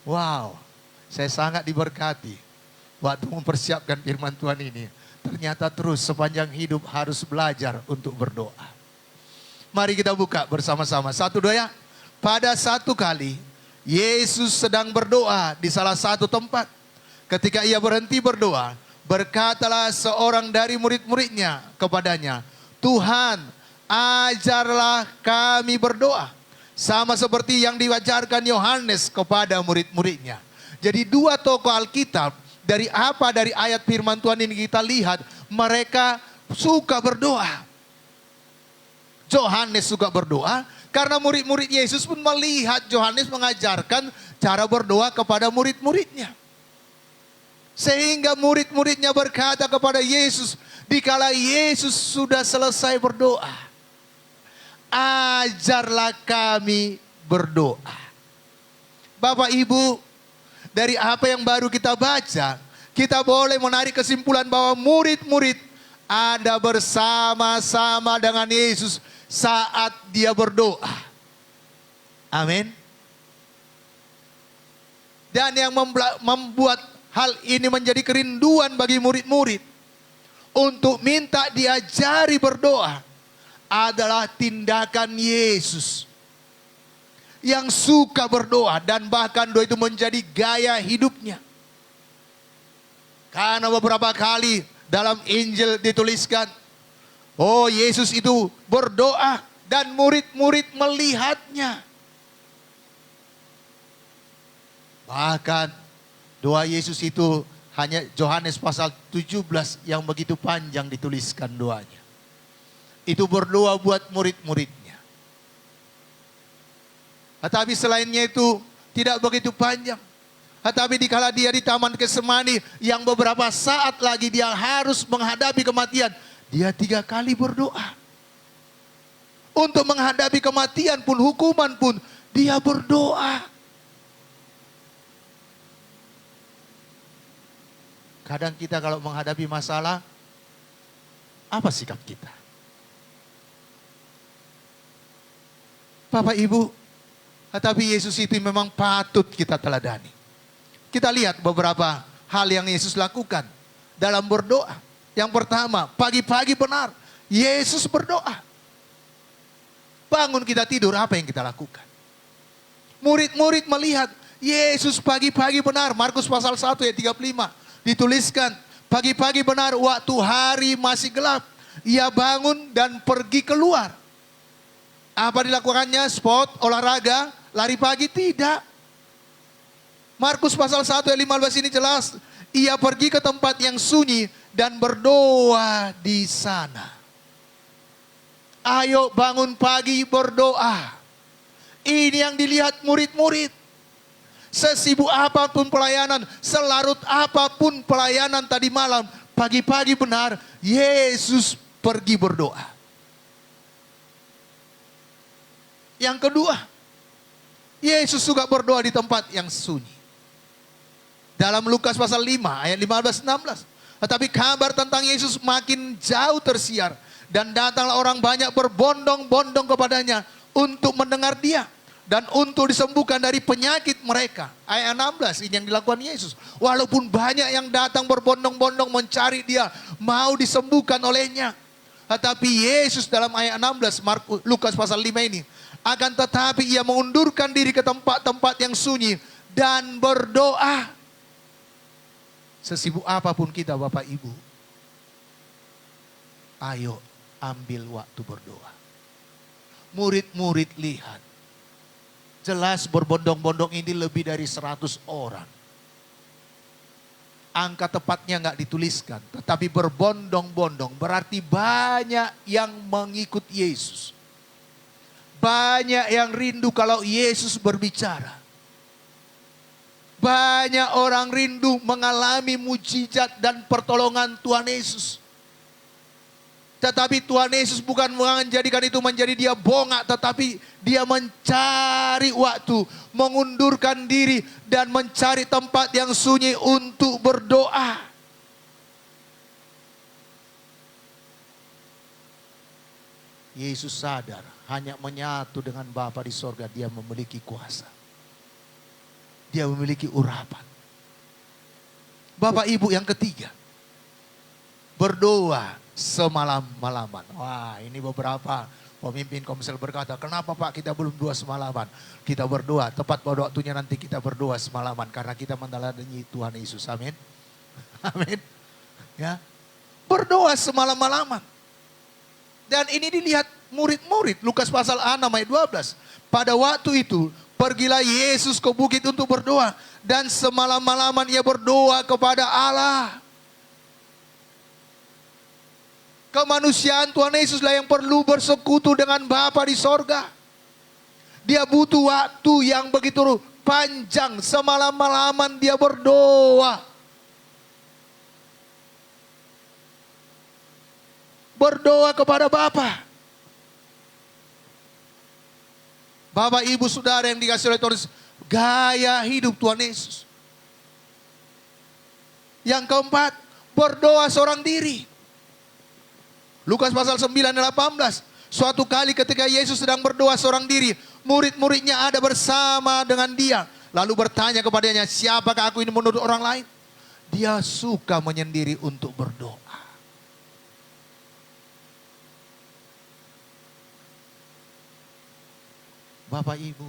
Wow, saya sangat diberkati waktu mempersiapkan firman Tuhan ini. Ternyata terus sepanjang hidup harus belajar untuk berdoa. Mari kita buka bersama-sama. 1, 2 ya. Pada satu kali Yesus sedang berdoa di salah satu tempat. Ketika ia berhenti berdoa, berkatalah seorang dari murid-muridnya kepadanya, Tuhan, ajarlah kami berdoa. Sama seperti yang diwajarkan Yohanes kepada murid-muridnya. Jadi dua tokoh Alkitab, dari ayat firman Tuhan ini kita lihat, mereka suka berdoa. Yohanes suka berdoa, karena murid-murid Yesus pun melihat Yohanes mengajarkan cara berdoa kepada murid-muridnya. Sehingga murid-muridnya berkata kepada Yesus, dikala Yesus sudah selesai berdoa, ajarlah kami berdoa. Bapak Ibu, dari apa yang baru kita baca, kita boleh menarik kesimpulan bahwa murid-murid ada bersama-sama dengan Yesus saat dia berdoa. Amin. Dan yang membuat hal ini menjadi kerinduan bagi murid-murid untuk minta diajari berdoa adalah tindakan Yesus yang suka berdoa dan bahkan doa itu menjadi gaya hidupnya. Karena beberapa kali dalam Injil dituliskan, oh Yesus itu berdoa dan murid-murid melihatnya. Bahkan doa Yesus itu hanya Yohanes pasal 17 yang begitu panjang dituliskan doanya. Itu berdoa buat murid-muridnya. Tetapi selainnya itu tidak begitu panjang. Tetapi dikala dia di Taman Getsemani yang beberapa saat lagi dia harus menghadapi kematian, dia 3 kali berdoa. Untuk menghadapi kematian pun, hukuman pun, dia berdoa. Kadang kita kalau menghadapi masalah, apa sikap kita? Bapak Ibu, tetapi Yesus itu memang patut kita teladani. Kita lihat beberapa hal yang Yesus lakukan dalam berdoa. Yang pertama, pagi-pagi benar, Yesus berdoa. Bangun kita tidur, apa yang kita lakukan? Murid-murid melihat, Yesus pagi-pagi benar, Markus pasal 1 ayat 35, dituliskan, pagi-pagi benar waktu hari masih gelap, ia bangun dan pergi keluar. Apa dilakukannya? Sport, olahraga, lari pagi? Tidak. Markus pasal 1 ayat 15 ini jelas. Ia pergi ke tempat yang sunyi dan berdoa di sana. Ayo bangun pagi berdoa. Ini yang dilihat murid-murid. Sesibuk apapun pelayanan, selarut apapun pelayanan tadi malam, pagi-pagi benar Yesus pergi berdoa. Yang kedua, Yesus juga berdoa di tempat yang sunyi. Dalam Lukas pasal 5 ayat 15-16. Tetapi kabar tentang Yesus makin jauh tersiar. Dan datanglah orang banyak berbondong-bondong kepadanya untuk mendengar dia. dan untuk disembuhkan dari penyakit mereka. Ayat 16 ini yang dilakukan Yesus. Walaupun banyak yang datang berbondong-bondong mencari dia, mau disembuhkan olehnya. Tetapi Yesus dalam ayat 16 Lukas pasal 5 ini, akan tetapi ia mengundurkan diri ke tempat-tempat yang sunyi dan berdoa. Sesibuk apapun kita Bapak Ibu, ayo ambil waktu berdoa. Murid-murid lihat, jelas berbondong-bondong ini lebih dari 100 orang. Angka tepatnya nggak dituliskan, tetapi berbondong-bondong berarti banyak yang mengikut Yesus. Banyak yang rindu kalau Yesus berbicara. Banyak orang rindu mengalami mujizat dan pertolongan Tuhan Yesus. Tetapi Tuhan Yesus bukan menjadikan itu menjadi dia bongak, tetapi dia mencari waktu, mengundurkan diri dan mencari tempat yang sunyi untuk berdoa. Yesus sadar hanya menyatu dengan Bapa di sorga dia memiliki kuasa. Dia memiliki urapan. Bapak Ibu yang ketiga, berdoa semalam-malaman. Wah, ini beberapa pemimpin komsel berkata, kenapa Pak kita belum doa semalaman? Kita berdoa, tepat pada waktunya nanti kita berdoa semalaman. Karena kita meneladani Tuhan Yesus, amin. Amin. Ya, berdoa semalam-malaman. Dan ini dilihat murid-murid, Lukas pasal 6 ayat 12. Pada waktu itu, pergilah Yesus ke bukit untuk berdoa. Dan semalam-malaman ia berdoa kepada Allah. Kemanusiaan Tuhan Yesuslah yang perlu bersekutu dengan Bapa di sorga. Dia butuh waktu yang begitu panjang. Semalam-malaman dia berdoa. Berdoa kepada Bapa. Bapak, Ibu, Saudara yang dikasihi oleh Tuhan Yesus, gaya hidup Tuhan Yesus. Yang keempat, berdoa seorang diri. Lukas pasal 9 dan 18. Suatu kali ketika Yesus sedang berdoa seorang diri, murid-muridnya ada bersama dengan dia. Lalu bertanya kepadanya, siapakah aku ini menurut orang lain? Dia suka menyendiri untuk berdoa. Bapak Ibu,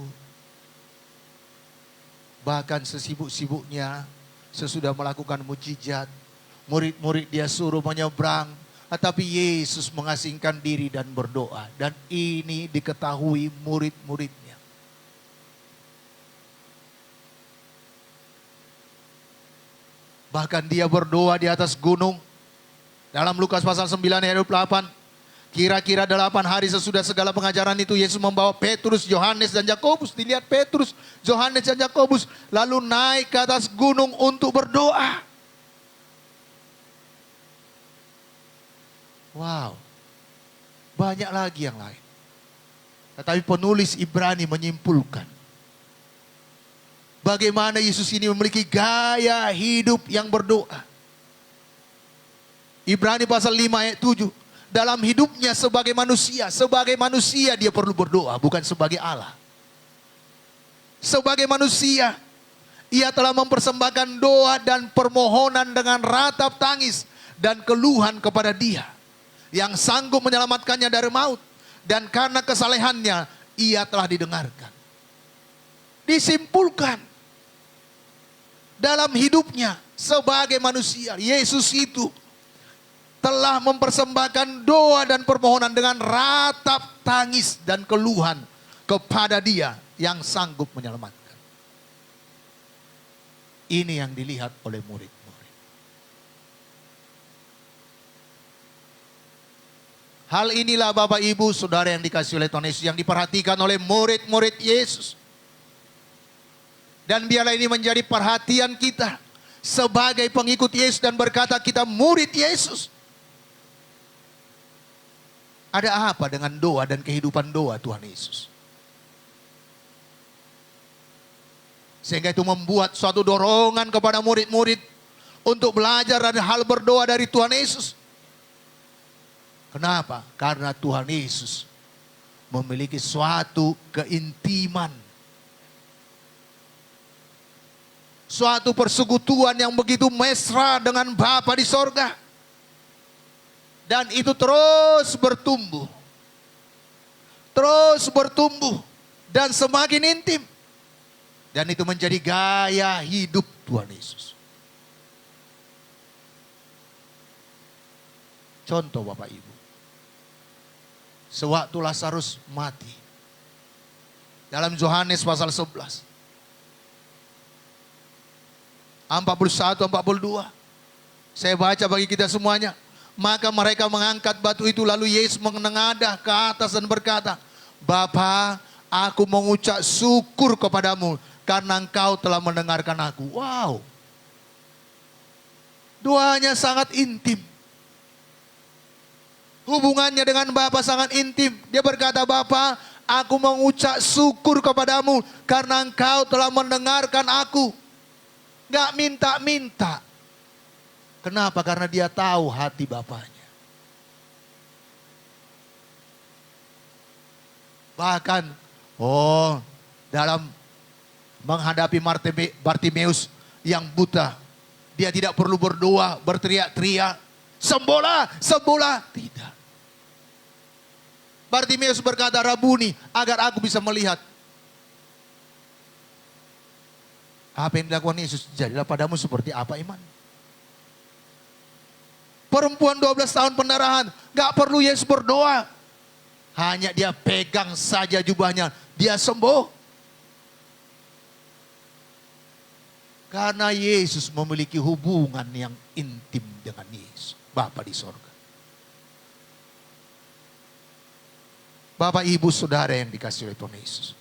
bahkan sesibuk-sibuknya, sesudah melakukan mujizat, murid-murid dia suruh menyeberang, tetapi Yesus mengasingkan diri dan berdoa. Dan ini diketahui murid-muridnya. Bahkan dia berdoa di atas gunung. Dalam Lukas pasal 9 ayat 28. Kira-kira 8 hari sesudah segala pengajaran itu, Yesus membawa Petrus, Yohanes, dan Yakobus. Dilihat Petrus, Yohanes, dan Yakobus. Lalu naik ke atas gunung untuk berdoa. Wow. Banyak lagi yang lain. Tetapi penulis Ibrani menyimpulkan. Bagaimana Yesus ini memiliki gaya hidup yang berdoa. Ibrani pasal 5 ayat 7. Dalam hidupnya sebagai manusia dia perlu berdoa, bukan sebagai Allah. Sebagai manusia, ia telah mempersembahkan doa dan permohonan dengan ratap tangis dan keluhan kepada Dia yang sanggup menyelamatkannya dari maut. Dan karena kesalehannya, ia telah didengarkan. Disimpulkan, dalam hidupnya sebagai manusia, Yesus itu telah mempersembahkan doa dan permohonan dengan ratap tangis dan keluhan kepada Dia yang sanggup menyelamatkan. Ini yang dilihat oleh murid-murid. Hal inilah Bapak, Ibu, Saudara yang dikasihi oleh Tuhan Yesus, yang diperhatikan oleh murid-murid Yesus. Dan biarlah ini menjadi perhatian kita sebagai pengikut Yesus dan berkata kita murid Yesus. Ada apa dengan doa dan kehidupan doa Tuhan Yesus? Sehingga itu membuat suatu dorongan kepada murid-murid untuk belajar dan hal berdoa dari Tuhan Yesus. Kenapa? Karena Tuhan Yesus memiliki suatu keintiman Suatu persekutuan yang begitu mesra dengan Bapa di sorga. Dan itu terus bertumbuh. Terus bertumbuh. Dan semakin intim. Dan itu menjadi gaya hidup Tuhan Yesus. Contoh Bapak Ibu. Sewaktu Lazarus mati. Dalam Yohanes pasal 11. 41, 42. Saya baca bagi kita semuanya. Maka mereka mengangkat batu itu, lalu Yesus menengadah ke atas dan berkata, Bapa, aku mengucap syukur kepadamu karena engkau telah mendengarkan aku. Wow. Doanya sangat intim. Hubungannya dengan Bapa sangat intim. Dia berkata, Bapa, aku mengucap syukur kepadamu karena engkau telah mendengarkan aku. Gak minta-minta. Kenapa? Karena dia tahu hati Bapaknya. Bahkan, dalam menghadapi Bartimeus yang buta, dia tidak perlu berdoa, berteriak-teriak, sembola, sembola. Tidak. Bartimeus berkata, Rabuni, agar aku bisa melihat. Apa yang dilakukan Yesus? Jadilah padamu seperti apa iman. Perempuan 12 tahun pendarahan, gak perlu Yesus berdoa. Hanya dia pegang saja jubahnya, dia sembuh. Karena Yesus memiliki hubungan yang intim dengan Yesus, Bapa di sorga. Bapak, Ibu, Saudara yang dikasihi oleh Tuhan Yesus.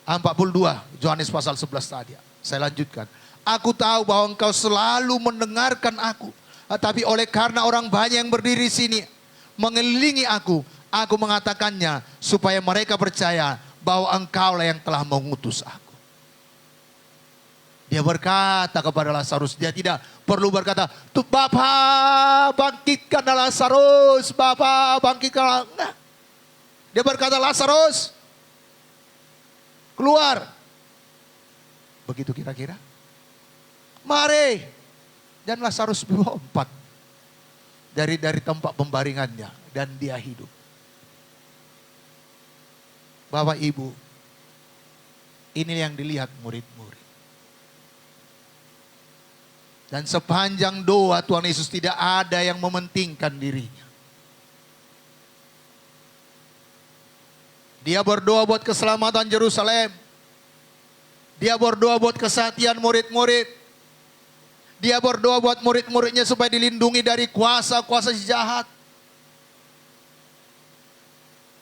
42, Yohanes pasal 11 tadi. Saya lanjutkan. Aku tahu bahwa engkau selalu mendengarkan aku. Tapi oleh karena orang banyak yang berdiri di sini mengelilingi aku mengatakannya supaya mereka percaya bahwa engkaulah yang telah mengutus aku. Dia berkata kepada Lazarus, dia tidak perlu berkata, "Tuh Bapa, bangkitkanlah Lazarus, Bapa, bangkitkanlah." Nah. Dia berkata, "Lazarus, keluar." Begitu kira-kira. Mari. Dan Lazarus melompat dari tempat pembaringannya dan dia hidup. Bapak Ibu, ini yang dilihat murid-murid. Dan sepanjang doa Tuhan Yesus tidak ada yang mementingkan dirinya. Dia berdoa buat keselamatan Yerusalem. Dia berdoa buat kesehatan murid-murid. Dia berdoa buat murid-muridnya supaya dilindungi dari kuasa-kuasa jahat.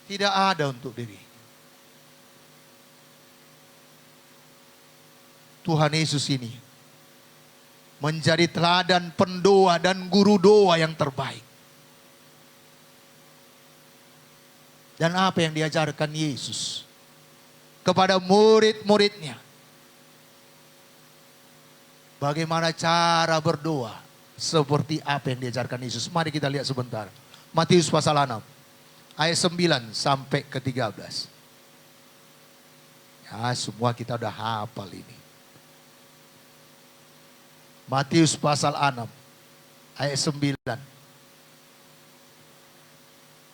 Tidak ada untuk diri. Tuhan Yesus ini menjadi teladan pendoa dan guru doa yang terbaik. Dan apa yang diajarkan Yesus kepada murid-muridnya? Bagaimana cara berdoa seperti apa yang diajarkan Yesus. Mari kita lihat sebentar. Matius pasal 6 ayat 9 sampai ke 13. Ya, semua kita udah hafal ini. Matius pasal 6 ayat 9.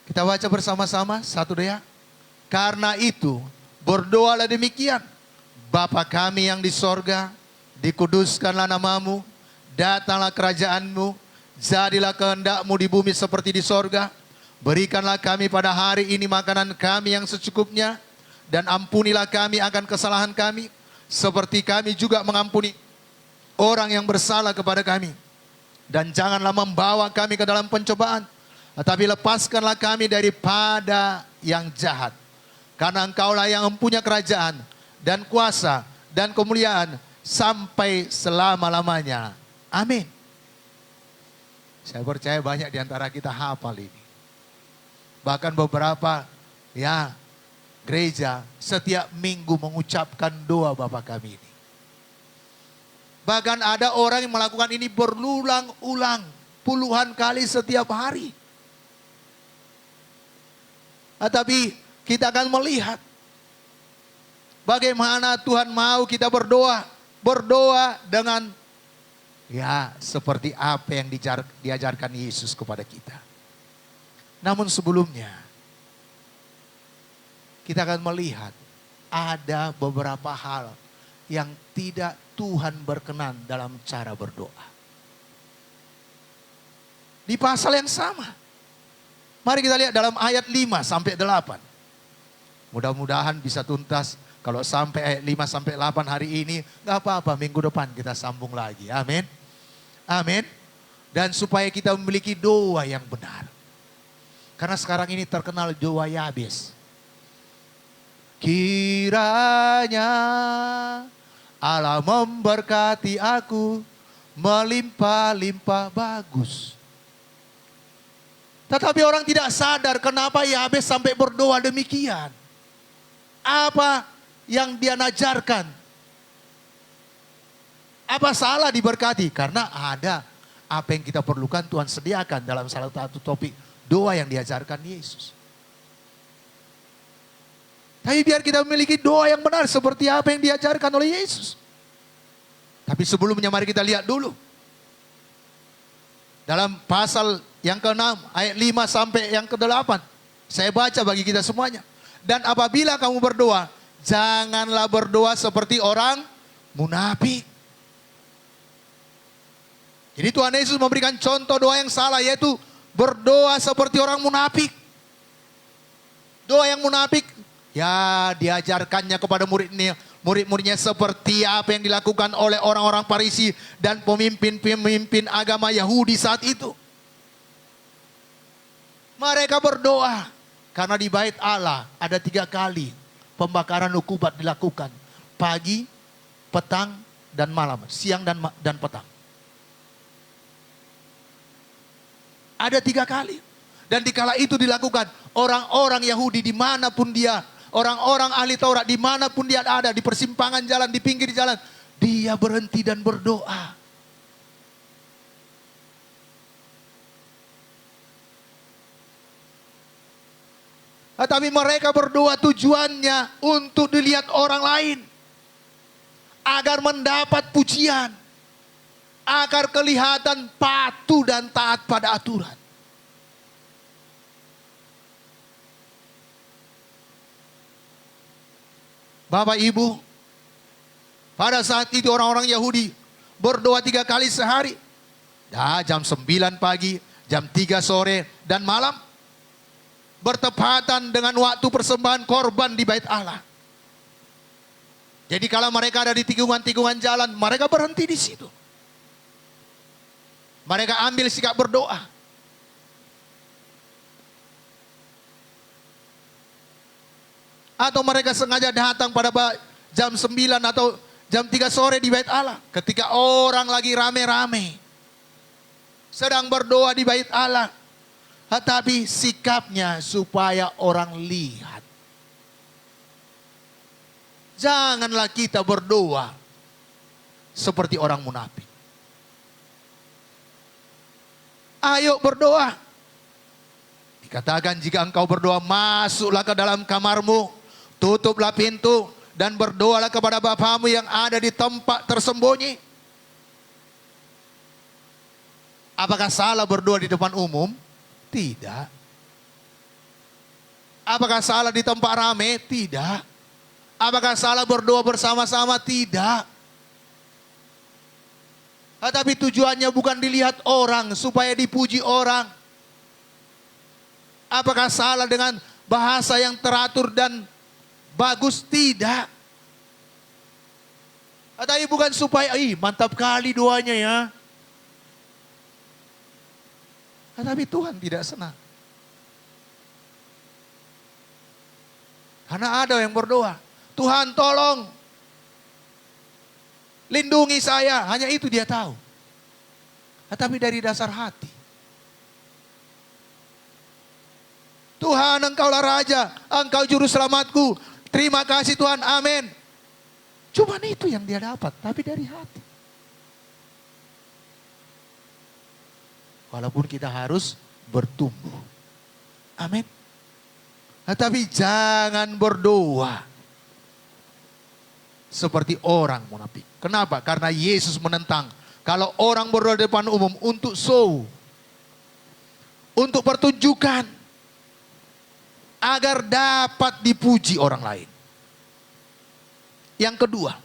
Kita baca bersama-sama satu daya. Karena itu berdoalah demikian. Bapa kami yang di sorga, dikuduskanlah namamu, datanglah kerajaanmu, jadilah kehendakmu di bumi seperti di sorga. Berikanlah kami pada hari ini makanan kami yang secukupnya, dan ampunilah kami akan kesalahan kami, seperti kami juga mengampuni orang yang bersalah kepada kami. Dan janganlah membawa kami ke dalam pencobaan, tetapi lepaskanlah kami daripada yang jahat. Karena engkaulah yang mempunyai kerajaan, dan kuasa, dan kemuliaan, sampai selama-lamanya. Amin. Saya percaya banyak di antara kita hafal ini. Bahkan beberapa gereja setiap minggu mengucapkan doa Bapa kami ini. Bahkan ada orang yang melakukan ini berulang-ulang, puluhan kali setiap hari. Tapi kita akan melihat bagaimana Tuhan mau kita berdoa. berdoa dengan ya seperti apa yang diajarkan Yesus kepada kita. Namun sebelumnya kita akan melihat ada beberapa hal yang tidak Tuhan berkenan dalam cara berdoa. Di pasal yang sama. Mari kita lihat dalam ayat 5 sampai 8. Mudah-mudahan bisa tuntas. Kalau sampai ayat 5 sampai 8 hari ini, gak apa-apa, minggu depan kita sambung lagi. Amin. Amin. Dan supaya kita memiliki doa yang benar. Karena sekarang ini terkenal doa Yabes. Kiranya Allah memberkati aku melimpah-limpah bagus. Tetapi orang tidak sadar kenapa Yabes sampai berdoa demikian. Apa yang dia ajarkan? Apa salah diberkati? Karena ada apa yang kita perlukan Tuhan sediakan dalam salah satu topik doa yang diajarkan Yesus. Tapi biar kita memiliki doa yang benar seperti apa yang diajarkan oleh Yesus. Tapi sebelumnya mari kita lihat dulu. Dalam pasal yang ke-6 ayat 5 sampai yang ke-8. Saya baca bagi kita semuanya. Dan apabila kamu berdoa, janganlah berdoa seperti orang munafik. Jadi Tuhan Yesus memberikan contoh doa yang salah, yaitu berdoa seperti orang munafik. Doa yang munafik, ya diajarkannya kepada murid-muridnya seperti apa yang dilakukan oleh orang-orang Farisi dan pemimpin-pemimpin agama Yahudi saat itu. Mereka berdoa karena di bait Allah ada 3 kali pembakaran ukubat dilakukan. Pagi, petang, dan malam. Siang dan petang. Ada 3 kali. Dan dikala itu dilakukan, orang-orang Yahudi dimanapun dia, orang-orang ahli Taurat dimanapun dia ada, di persimpangan jalan, di pinggir jalan, dia berhenti dan berdoa. Tapi mereka berdoa tujuannya untuk dilihat orang lain. Agar mendapat pujian. Agar kelihatan patuh dan taat pada aturan. Bapak Ibu, pada saat itu orang-orang Yahudi berdoa 3 kali sehari. Jam 9 pagi, jam 3 sore, dan malam. Bertepatan dengan waktu persembahan korban di bait Allah. Jadi kalau mereka ada di tikungan-tikungan jalan, mereka berhenti di situ. Mereka ambil sikap berdoa. Atau mereka sengaja datang pada jam 9 atau jam 3 sore di bait Allah. Ketika orang lagi rame-rame. Sedang berdoa di bait Allah. Tetapi sikapnya supaya orang lihat. Janganlah kita berdoa seperti orang munafik. Ayo berdoa. Dikatakan jika engkau berdoa, masuklah ke dalam kamarmu, tutuplah pintu, dan berdoalah kepada Bapamu yang ada di tempat tersembunyi. Apakah salah berdoa di depan umum? Tidak. Apakah salah di tempat ramai? Tidak. Apakah salah berdoa bersama-sama? Tidak. Tetapi tujuannya bukan dilihat orang supaya dipuji orang. Apakah salah dengan bahasa yang teratur dan bagus? Tidak. Tetapi bukan supaya, mantap kali doanya ya. Tetapi Tuhan tidak senang. Karena ada yang berdoa, Tuhan tolong, lindungi saya. Hanya itu dia tahu. Tetapi dari dasar hati. Tuhan, engkaulah Raja, engkau juru selamatku. Terima kasih Tuhan, amin. Cuma itu yang dia dapat, tapi dari hati. Walaupun kita harus bertumbuh. Amin. Tetapi jangan berdoa seperti orang munafik. Kenapa? Karena Yesus menentang. Kalau orang berdoa di depan umum untuk show, untuk pertunjukan, agar dapat dipuji orang lain. Yang kedua,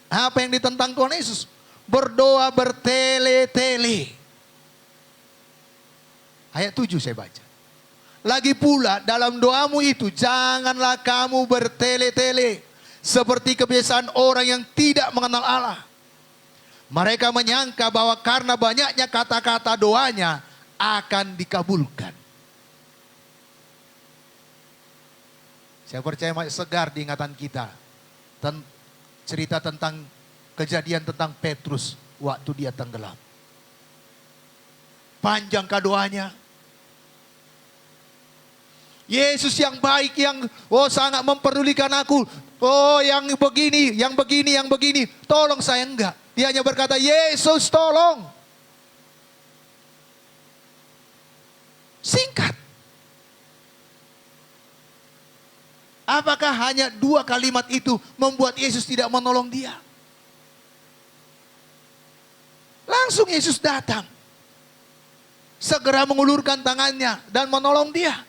apa yang ditentang Tuhan Yesus? Berdoa bertele-tele. Ayat 7 saya baca. Lagi pula dalam doamu itu janganlah kamu bertele-tele seperti kebiasaan orang yang tidak mengenal Allah. Mereka menyangka bahwa karena banyaknya kata-kata doanya akan dikabulkan. Saya percaya masih segar di ingatan kita. Cerita tentang kejadian tentang Petrus waktu dia tenggelam. Panjangkah doanya? Yesus yang baik, yang sangat memperdulikan aku. Yang begini, yang begini, yang begini. Tolong saya enggak. Dia hanya berkata, Yesus tolong. Singkat. Apakah hanya 2 kalimat itu membuat Yesus tidak menolong dia? Langsung Yesus datang. Segera mengulurkan tangannya dan menolong dia.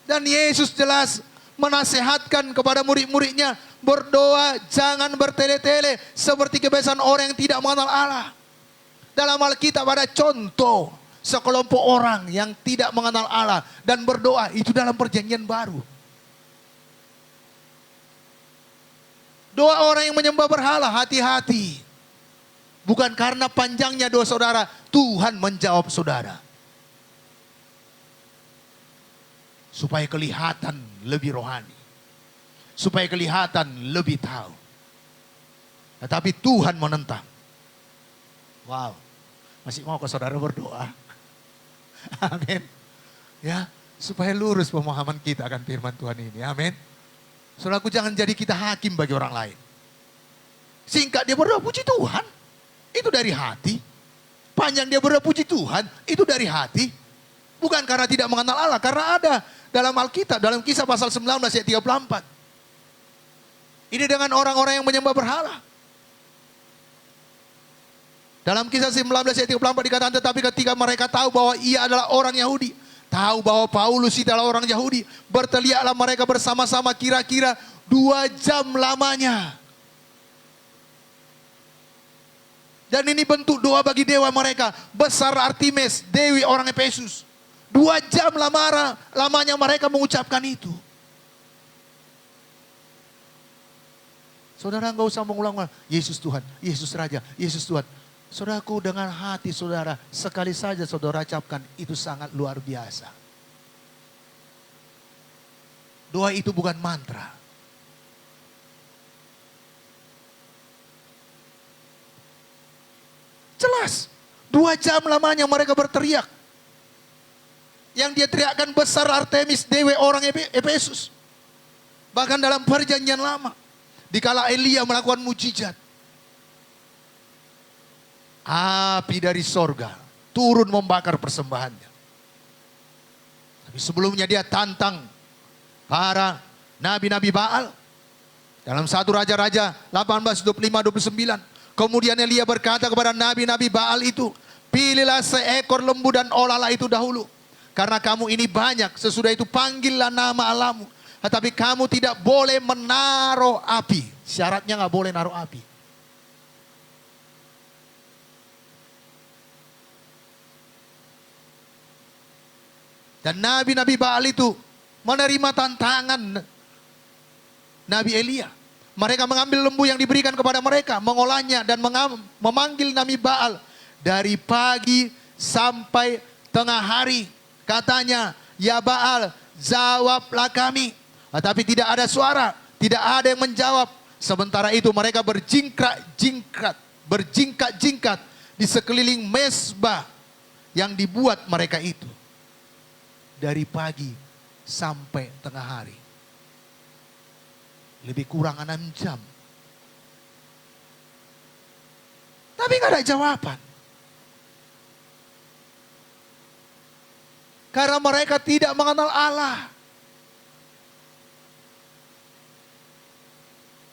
Dan Yesus jelas menasehatkan kepada murid-muridnya, berdoa jangan bertele-tele seperti kebiasaan orang yang tidak mengenal Allah. Dalam Alkitab ada contoh sekelompok orang yang tidak mengenal Allah dan berdoa, itu dalam perjanjian baru. Doa orang yang menyembah berhala, hati-hati. Bukan karena panjangnya doa saudara, Tuhan menjawab saudara. Supaya kelihatan lebih rohani. Supaya kelihatan lebih tahu. Tetapi Tuhan menentang. Wow. Masih mau ke saudara berdoa? Amin. Ya, supaya lurus pemahaman kita akan firman Tuhan ini. Amin. Saudaraku, jangan jadi kita hakim bagi orang lain. Singkat dia berdoa puji Tuhan, itu dari hati. Panjang dia berdoa puji Tuhan, itu dari hati. Bukan karena tidak mengenal Allah, karena ada dalam Alkitab, dalam Kisah pasal 19 ayat 34. Ini dengan orang-orang yang menyembah berhala. Dalam Kisah 19 ayat 34 dikatakan, tetapi ketika mereka tahu bahwa ia adalah orang Yahudi, tahu bahwa Paulus adalah orang Yahudi, berteriaklah mereka bersama-sama kira-kira 2 jam lamanya. Dan ini bentuk doa bagi dewa mereka, besar Artemis, dewi orang Efesus. 2 jam lamanya mereka mengucapkan itu. Saudara nggak usah mengulang-ulang, Yesus Tuhan, Yesus Raja, Yesus Tuhan. Saudaraku, dengan hati saudara, sekali saja saudara ucapkan, itu sangat luar biasa. Doa itu bukan mantra. Jelas, 2 jam lamanya mereka berteriak. Yang dia teriakkan besar Artemis, dewi orang Efesus. Bahkan dalam perjanjian lama, dikala Elia melakukan mujizat, api dari sorga turun membakar persembahannya. Tapi sebelumnya dia tantang para nabi-nabi Baal. Dalam 1 Raja-Raja 18:25-29. Kemudian Elia berkata kepada nabi-nabi Baal itu, pilihlah seekor lembu dan olahlah itu dahulu. Karena kamu ini banyak, sesudah itu panggillah nama Allahmu. Tetapi kamu tidak boleh menaruh api. Syaratnya nggak boleh naruh api. Dan nabi-nabi Baal itu menerima tantangan Nabi Elia. Mereka mengambil lembu yang diberikan kepada mereka, mengolahnya dan memanggil nabi Baal dari pagi sampai tengah hari. Katanya, ya Baal, jawablah kami. Tetapi tidak ada suara, tidak ada yang menjawab. Sementara itu mereka berjingkat-jingkat di sekeliling mezbah yang dibuat mereka itu. Dari pagi sampai tengah hari. Lebih kurang 6 jam. Tapi nggak ada jawaban. Karena mereka tidak mengenal Allah.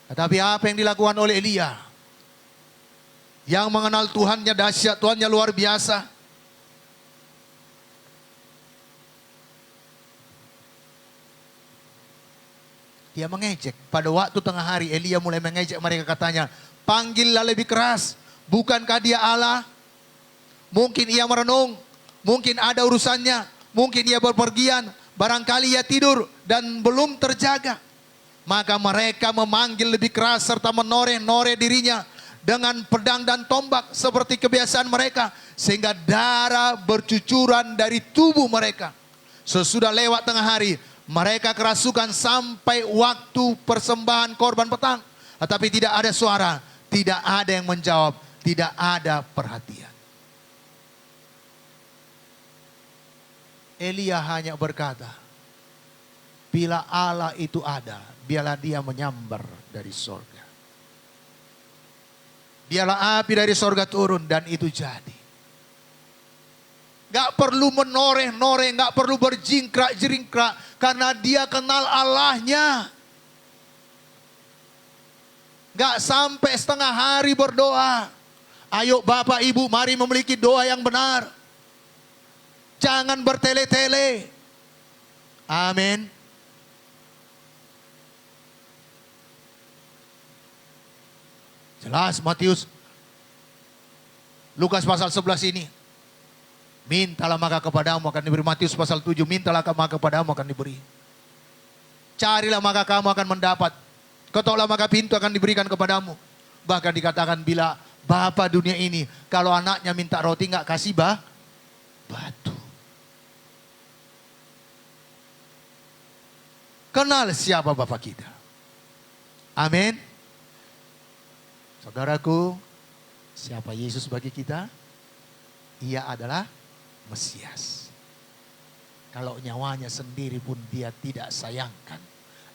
Tetapi apa yang dilakukan oleh Elia? Yang mengenal Tuhannya dahsyat, Tuhannya luar biasa. Dia mengejek. Pada waktu tengah hari Elia mulai mengejek mereka, katanya, panggillah lebih keras. Bukankah dia Allah? Mungkin ia merenung. Mungkin ada urusannya. Mungkin ia berpergian. Barangkali ia tidur dan belum terjaga. Maka mereka memanggil lebih keras serta menoreh-noreh dirinya dengan pedang dan tombak seperti kebiasaan mereka. Sehingga darah bercucuran dari tubuh mereka. Sesudah lewat tengah hari, mereka kerasukan sampai waktu persembahan korban petang. Tetapi tidak ada suara, tidak ada yang menjawab, tidak ada perhatian. Elia hanya berkata, bila Allah itu ada, biarlah dia menyambar dari sorga. Biarlah api dari sorga turun dan itu jadi. Gak perlu menoreh-noreh, gak perlu berjingkrak-jingkrak, karena dia kenal Allahnya. Gak sampai setengah hari berdoa. Ayo Bapak Ibu, mari memiliki doa yang benar. Jangan bertele-tele. Amin. Jelas Matius, Lukas pasal 11 ini. Mintalah maka kepadamu akan diberi. Matius pasal 7, mintalah maka kepadamu akan diberi. Carilah maka kamu akan mendapat. Ketoklah maka pintu akan diberikan kepadamu. Bahkan dikatakan bila bapa dunia ini, kalau anaknya minta roti nggak kasih batu. Kenal siapa Bapa kita. Amin. Saudaraku, siapa Yesus bagi kita? Ia adalah Mesias. Kalau nyawanya sendiri pun dia tidak sayangkan.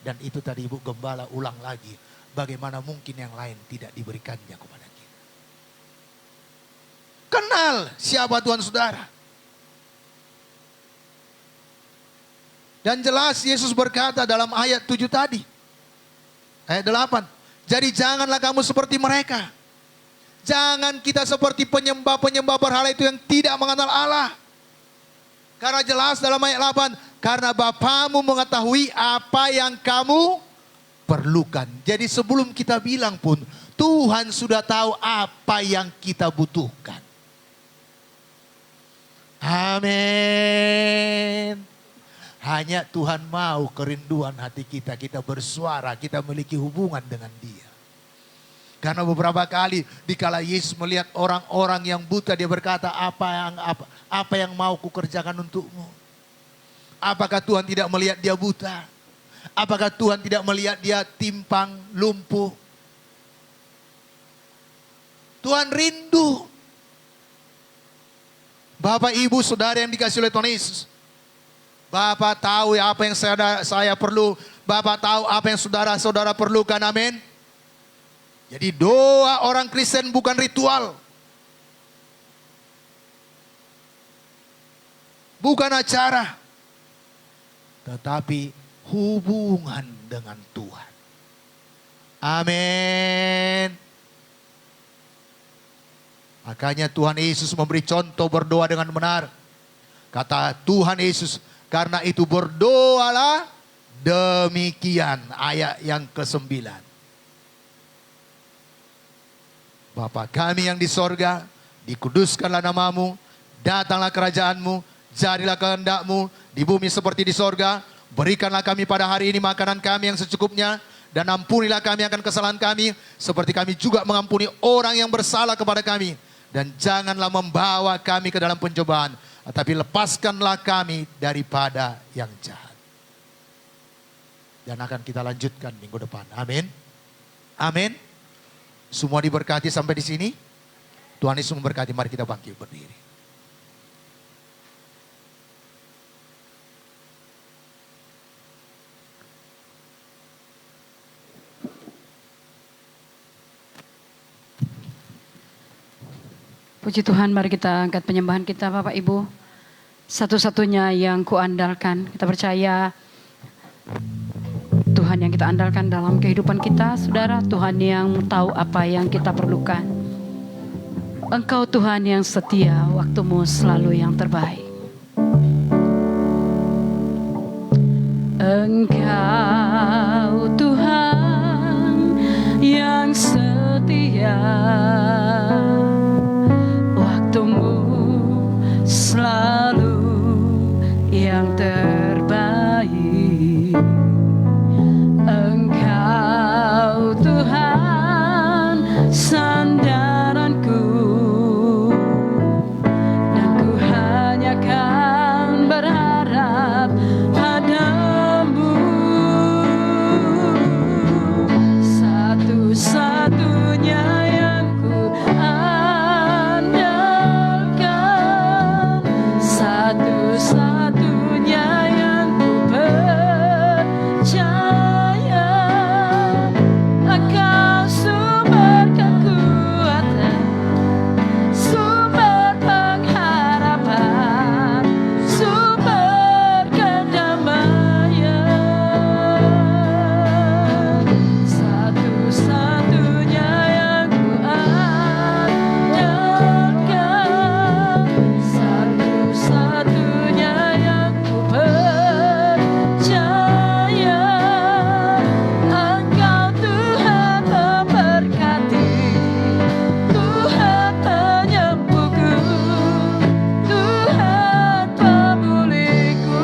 Dan itu tadi Ibu Gembala ulang lagi. Bagaimana mungkin yang lain tidak diberikannya kepada kita. Kenal siapa Tuhan saudara. Dan jelas Yesus berkata dalam ayat 7 tadi. Ayat 8. Jadi janganlah kamu seperti mereka. Jangan kita seperti penyembah-penyembah berhala itu yang tidak mengenal Allah. Karena jelas dalam ayat 8. Karena Bapamu mengetahui apa yang kamu perlukan. Jadi sebelum kita bilang pun, Tuhan sudah tahu apa yang kita butuhkan. Amin. Hanya Tuhan mau kerinduan hati kita, kita bersuara, kita memiliki hubungan dengan Dia. Karena beberapa kali dikala Yesus melihat orang-orang yang buta, dia berkata, apa yang mau kukerjakan untukmu? Apakah Tuhan tidak melihat dia buta? Apakah Tuhan tidak melihat dia timpang, lumpuh? Tuhan rindu. Bapak, Ibu, Saudara yang dikasihi oleh Tuhan Yesus. Bapak tahu ya apa yang saya perlu. Bapak tahu apa yang saudara-saudara perlukan. Amin. Jadi doa orang Kristen bukan ritual. Bukan acara. Tetapi hubungan dengan Tuhan. Amin. Makanya Tuhan Yesus memberi contoh berdoa dengan benar. Kata Tuhan Yesus, karena itu berdoalah demikian. Ayat yang ke-9. Bapa kami yang di sorga, dikuduskanlah namamu, datanglah kerajaanmu, jadilah kehendakmu di bumi seperti di sorga. Berikanlah kami pada hari ini makanan kami yang secukupnya, dan ampunilah kami akan kesalahan kami, seperti kami juga mengampuni orang yang bersalah kepada kami. Dan janganlah membawa kami ke dalam pencobaan, tetapi lepaskanlah kami daripada yang jahat. Dan akan kita lanjutkan minggu depan. Amin. Amin. Semua diberkati sampai di sini. Tuhan Yesus memberkati. Mari kita bangkit berdiri. Puji Tuhan, mari kita angkat penyembahan kita Bapak Ibu. Satu-satunya yang kuandalkan. Kita percaya Tuhan yang yang kita andalkan dalam kehidupan kita, saudara. Tuhan yang tahu apa yang kita perlukan. Engkau Tuhan yang setia, waktumu selalu yang terbaik. Engkau Tuhan yang setia, waktumu selalu yang terbaik. Engkau Tuhan sandaranku, dan ku hanya kan berharap padamu. Satu-satunya yang ku andalkan, satu-satunya yang ku percaya. Engkau sumber kekuatan, sumber pengharapan, sumber kedamaian. Satu-satunya yang ku andalkan, satu-satunya yang ku percaya. Engkau Tuhan memberkati, Tuhan penyembuhku, Tuhan pemulihku.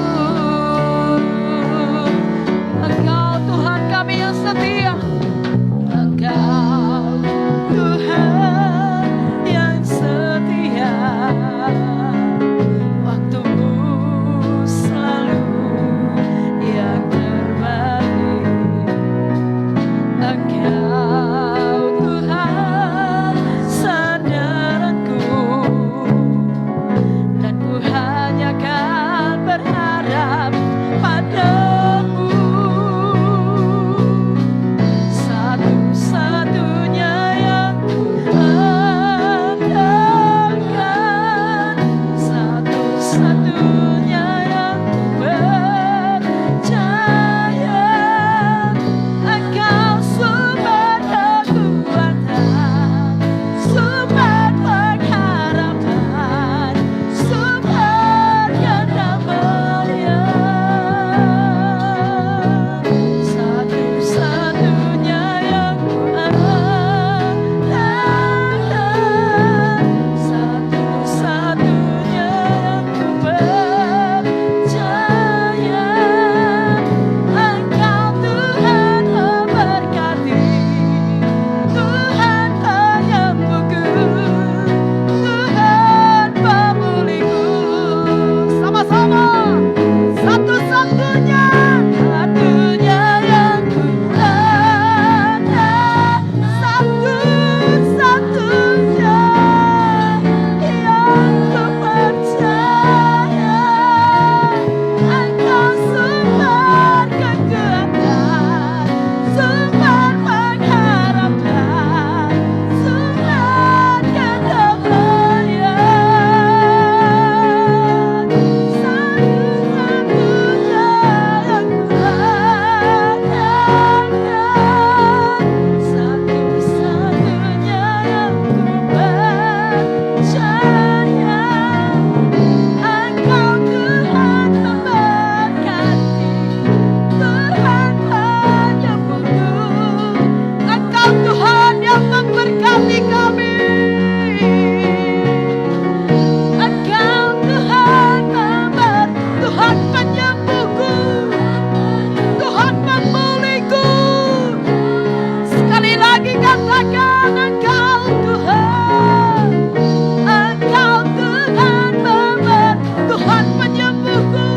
Engkau Tuhan kami yang setia, Engkau Tuhan yang setia, waktumu selalu yang terbaik. Engkau Tuhan sandaranku, dan ku hanya kan berharap padamu. Satu-satunya yang ku andalkan, satu-satunya yang ku percaya. Engkau sumber kekuatan, sumber pengharapan, sumber kedamaian. Satu-satunya yang ku andalkan, satu-satunya yang ku percaya. Engkau Tuhan memberkati, Tuhan penyembuhku, Tuhan pemulihku. Sama-sama. Satu-satunya, satunya yang ku andalkan, satu-satunya yang ku percaya. Engkau sumber kekuatan, sumber pengharapan, sumber kedamaian. Satu-satunya yang ku andalkan, satu-satunya yang ku percaya. Engkau Tuhan memberkati, Tuhan penyembuhku. Engkau Tuhan yang memberkati kami. Engkau Tuhan Tuhan penyembuhku, Tuhan pemulihku. Sekali lagi katakan, Engkau Tuhan, Engkau Tuhan Tuhan penyembuhku,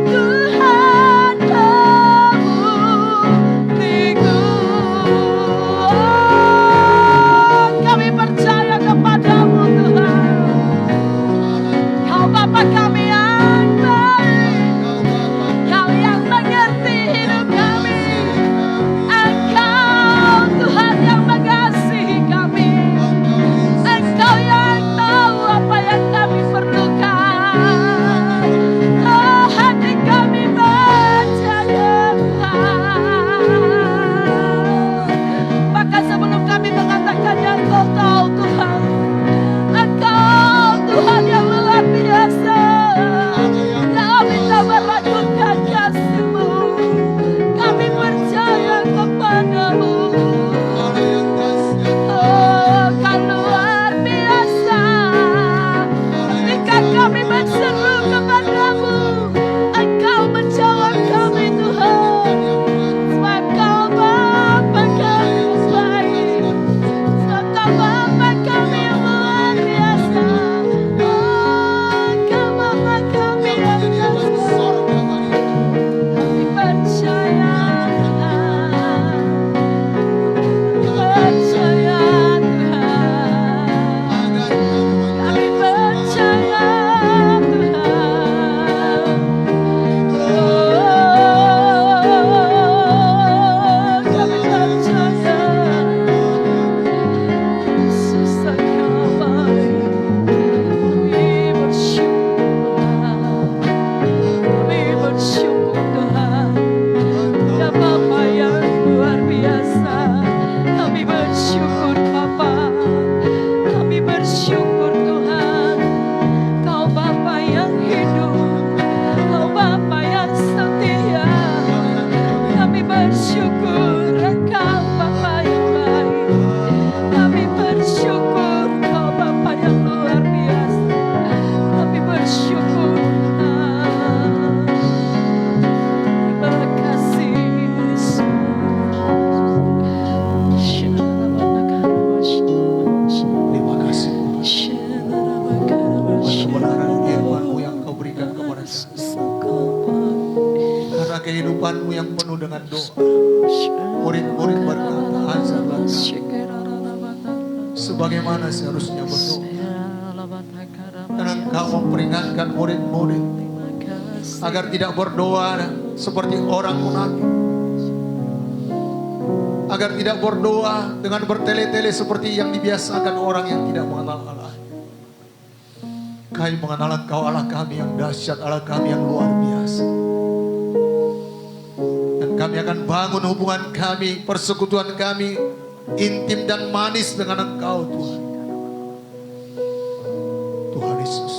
Tuhan pemulihku. Kami percaya kepadamu Tuhan, Kau Bapa kami yang baik, Kau yang mengerti hidup kami. Murid-murid berkata, ajarlah kami sebagaimana seharusnya berdoa. Dan Engkau memperingatkan murid-murid agar tidak berdoa seperti orang munafik, agar tidak berdoa dengan bertele-tele seperti yang dibiasakan orang yang tidak mengenal Allah. Kami mengenal Engkau Allah kami yang dahsyat, Allah kami yang luar biasa. Dan kami akan bangun hubungan kami, persekutuan kami intim dan manis dengan Engkau Tuhan. Tuhan Yesus,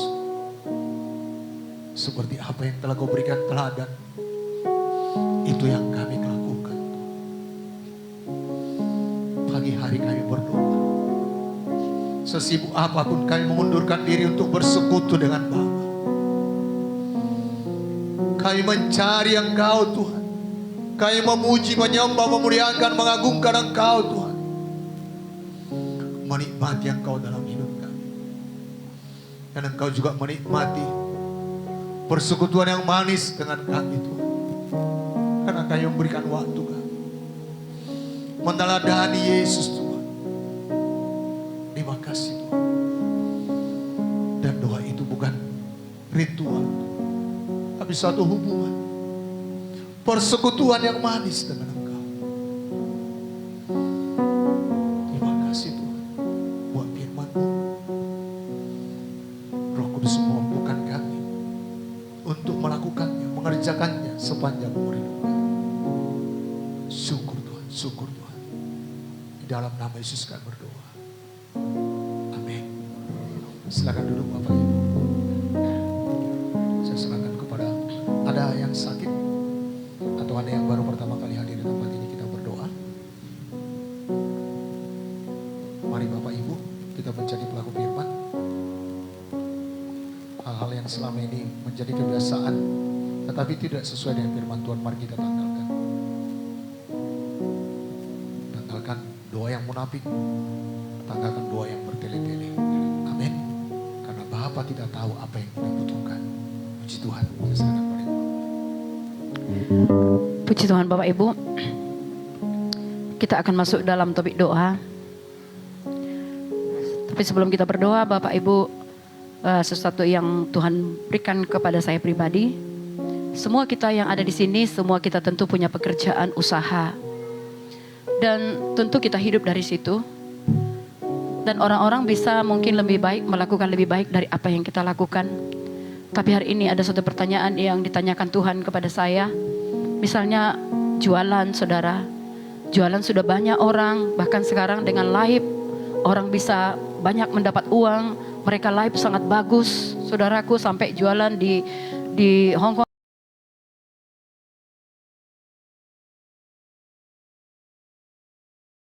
seperti apa yang telah Kau berikan teladan, itu yang kami lakukan. Pagi hari kami berdoa, sesibuk apapun kami mengundurkan diri untuk bersekutu dengan Bapa. Kami mencari Engkau Tuhan. Kami memuji, menyembah, memuliakan, mengagungkan Engkau Tuhan. Menikmati Engkau dalam hidup kami. Dan Engkau juga menikmati persekutuan yang manis dengan kami Tuhan. Karena kami memberikan waktu kami meneladani Yesus Tuhan. Terima kasih Tuhan. Dan doa itu bukan ritual, tapi suatu hubungan, persekutuan yang manis dengan Engkau. Terima kasih Tuhan buat firman-Mu. Roh Kudus memampukan kami untuk melakukannya, mengerjakannya sepanjang umur hidup kami. Syukur Tuhan, syukur Tuhan. Di dalam nama Yesus kami berdoa. Amin. Silakan duduk Bapak Ibu. Saya serahkan kepada, ada yang sakit atau ada yang baru pertama kali hadir di tempat ini, kita berdoa. Mari Bapak Ibu, kita menjadi pelaku firman. Hal-hal yang selama ini menjadi kebiasaan tetapi tidak sesuai dengan firman Tuhan, mari kita tanggalkan. Tanggalkan doa yang munafik, tanggalkan doa yang bertele-tele. Amin. Karena Bapa tidak tahu apa yang kita butuhkan. Puji Tuhan. Saya serahkan pada Ibu. Puji Tuhan Bapak Ibu. Kita akan masuk dalam topik doa. Tapi sebelum kita berdoa, Bapak Ibu, sesuatu yang Tuhan berikan kepada saya pribadi. Semua kita yang ada di sini, semua kita tentu punya pekerjaan, usaha. Dan tentu kita hidup dari situ. Dan orang-orang bisa mungkin lebih baik, melakukan lebih baik dari apa yang kita lakukan. Tapi hari ini ada satu pertanyaan yang ditanyakan Tuhan kepada saya. Misalnya jualan, saudara. Jualan sudah banyak orang, bahkan sekarang dengan live, orang bisa banyak mendapat uang. Mereka live sangat bagus, saudaraku, sampai jualan di Hong Kong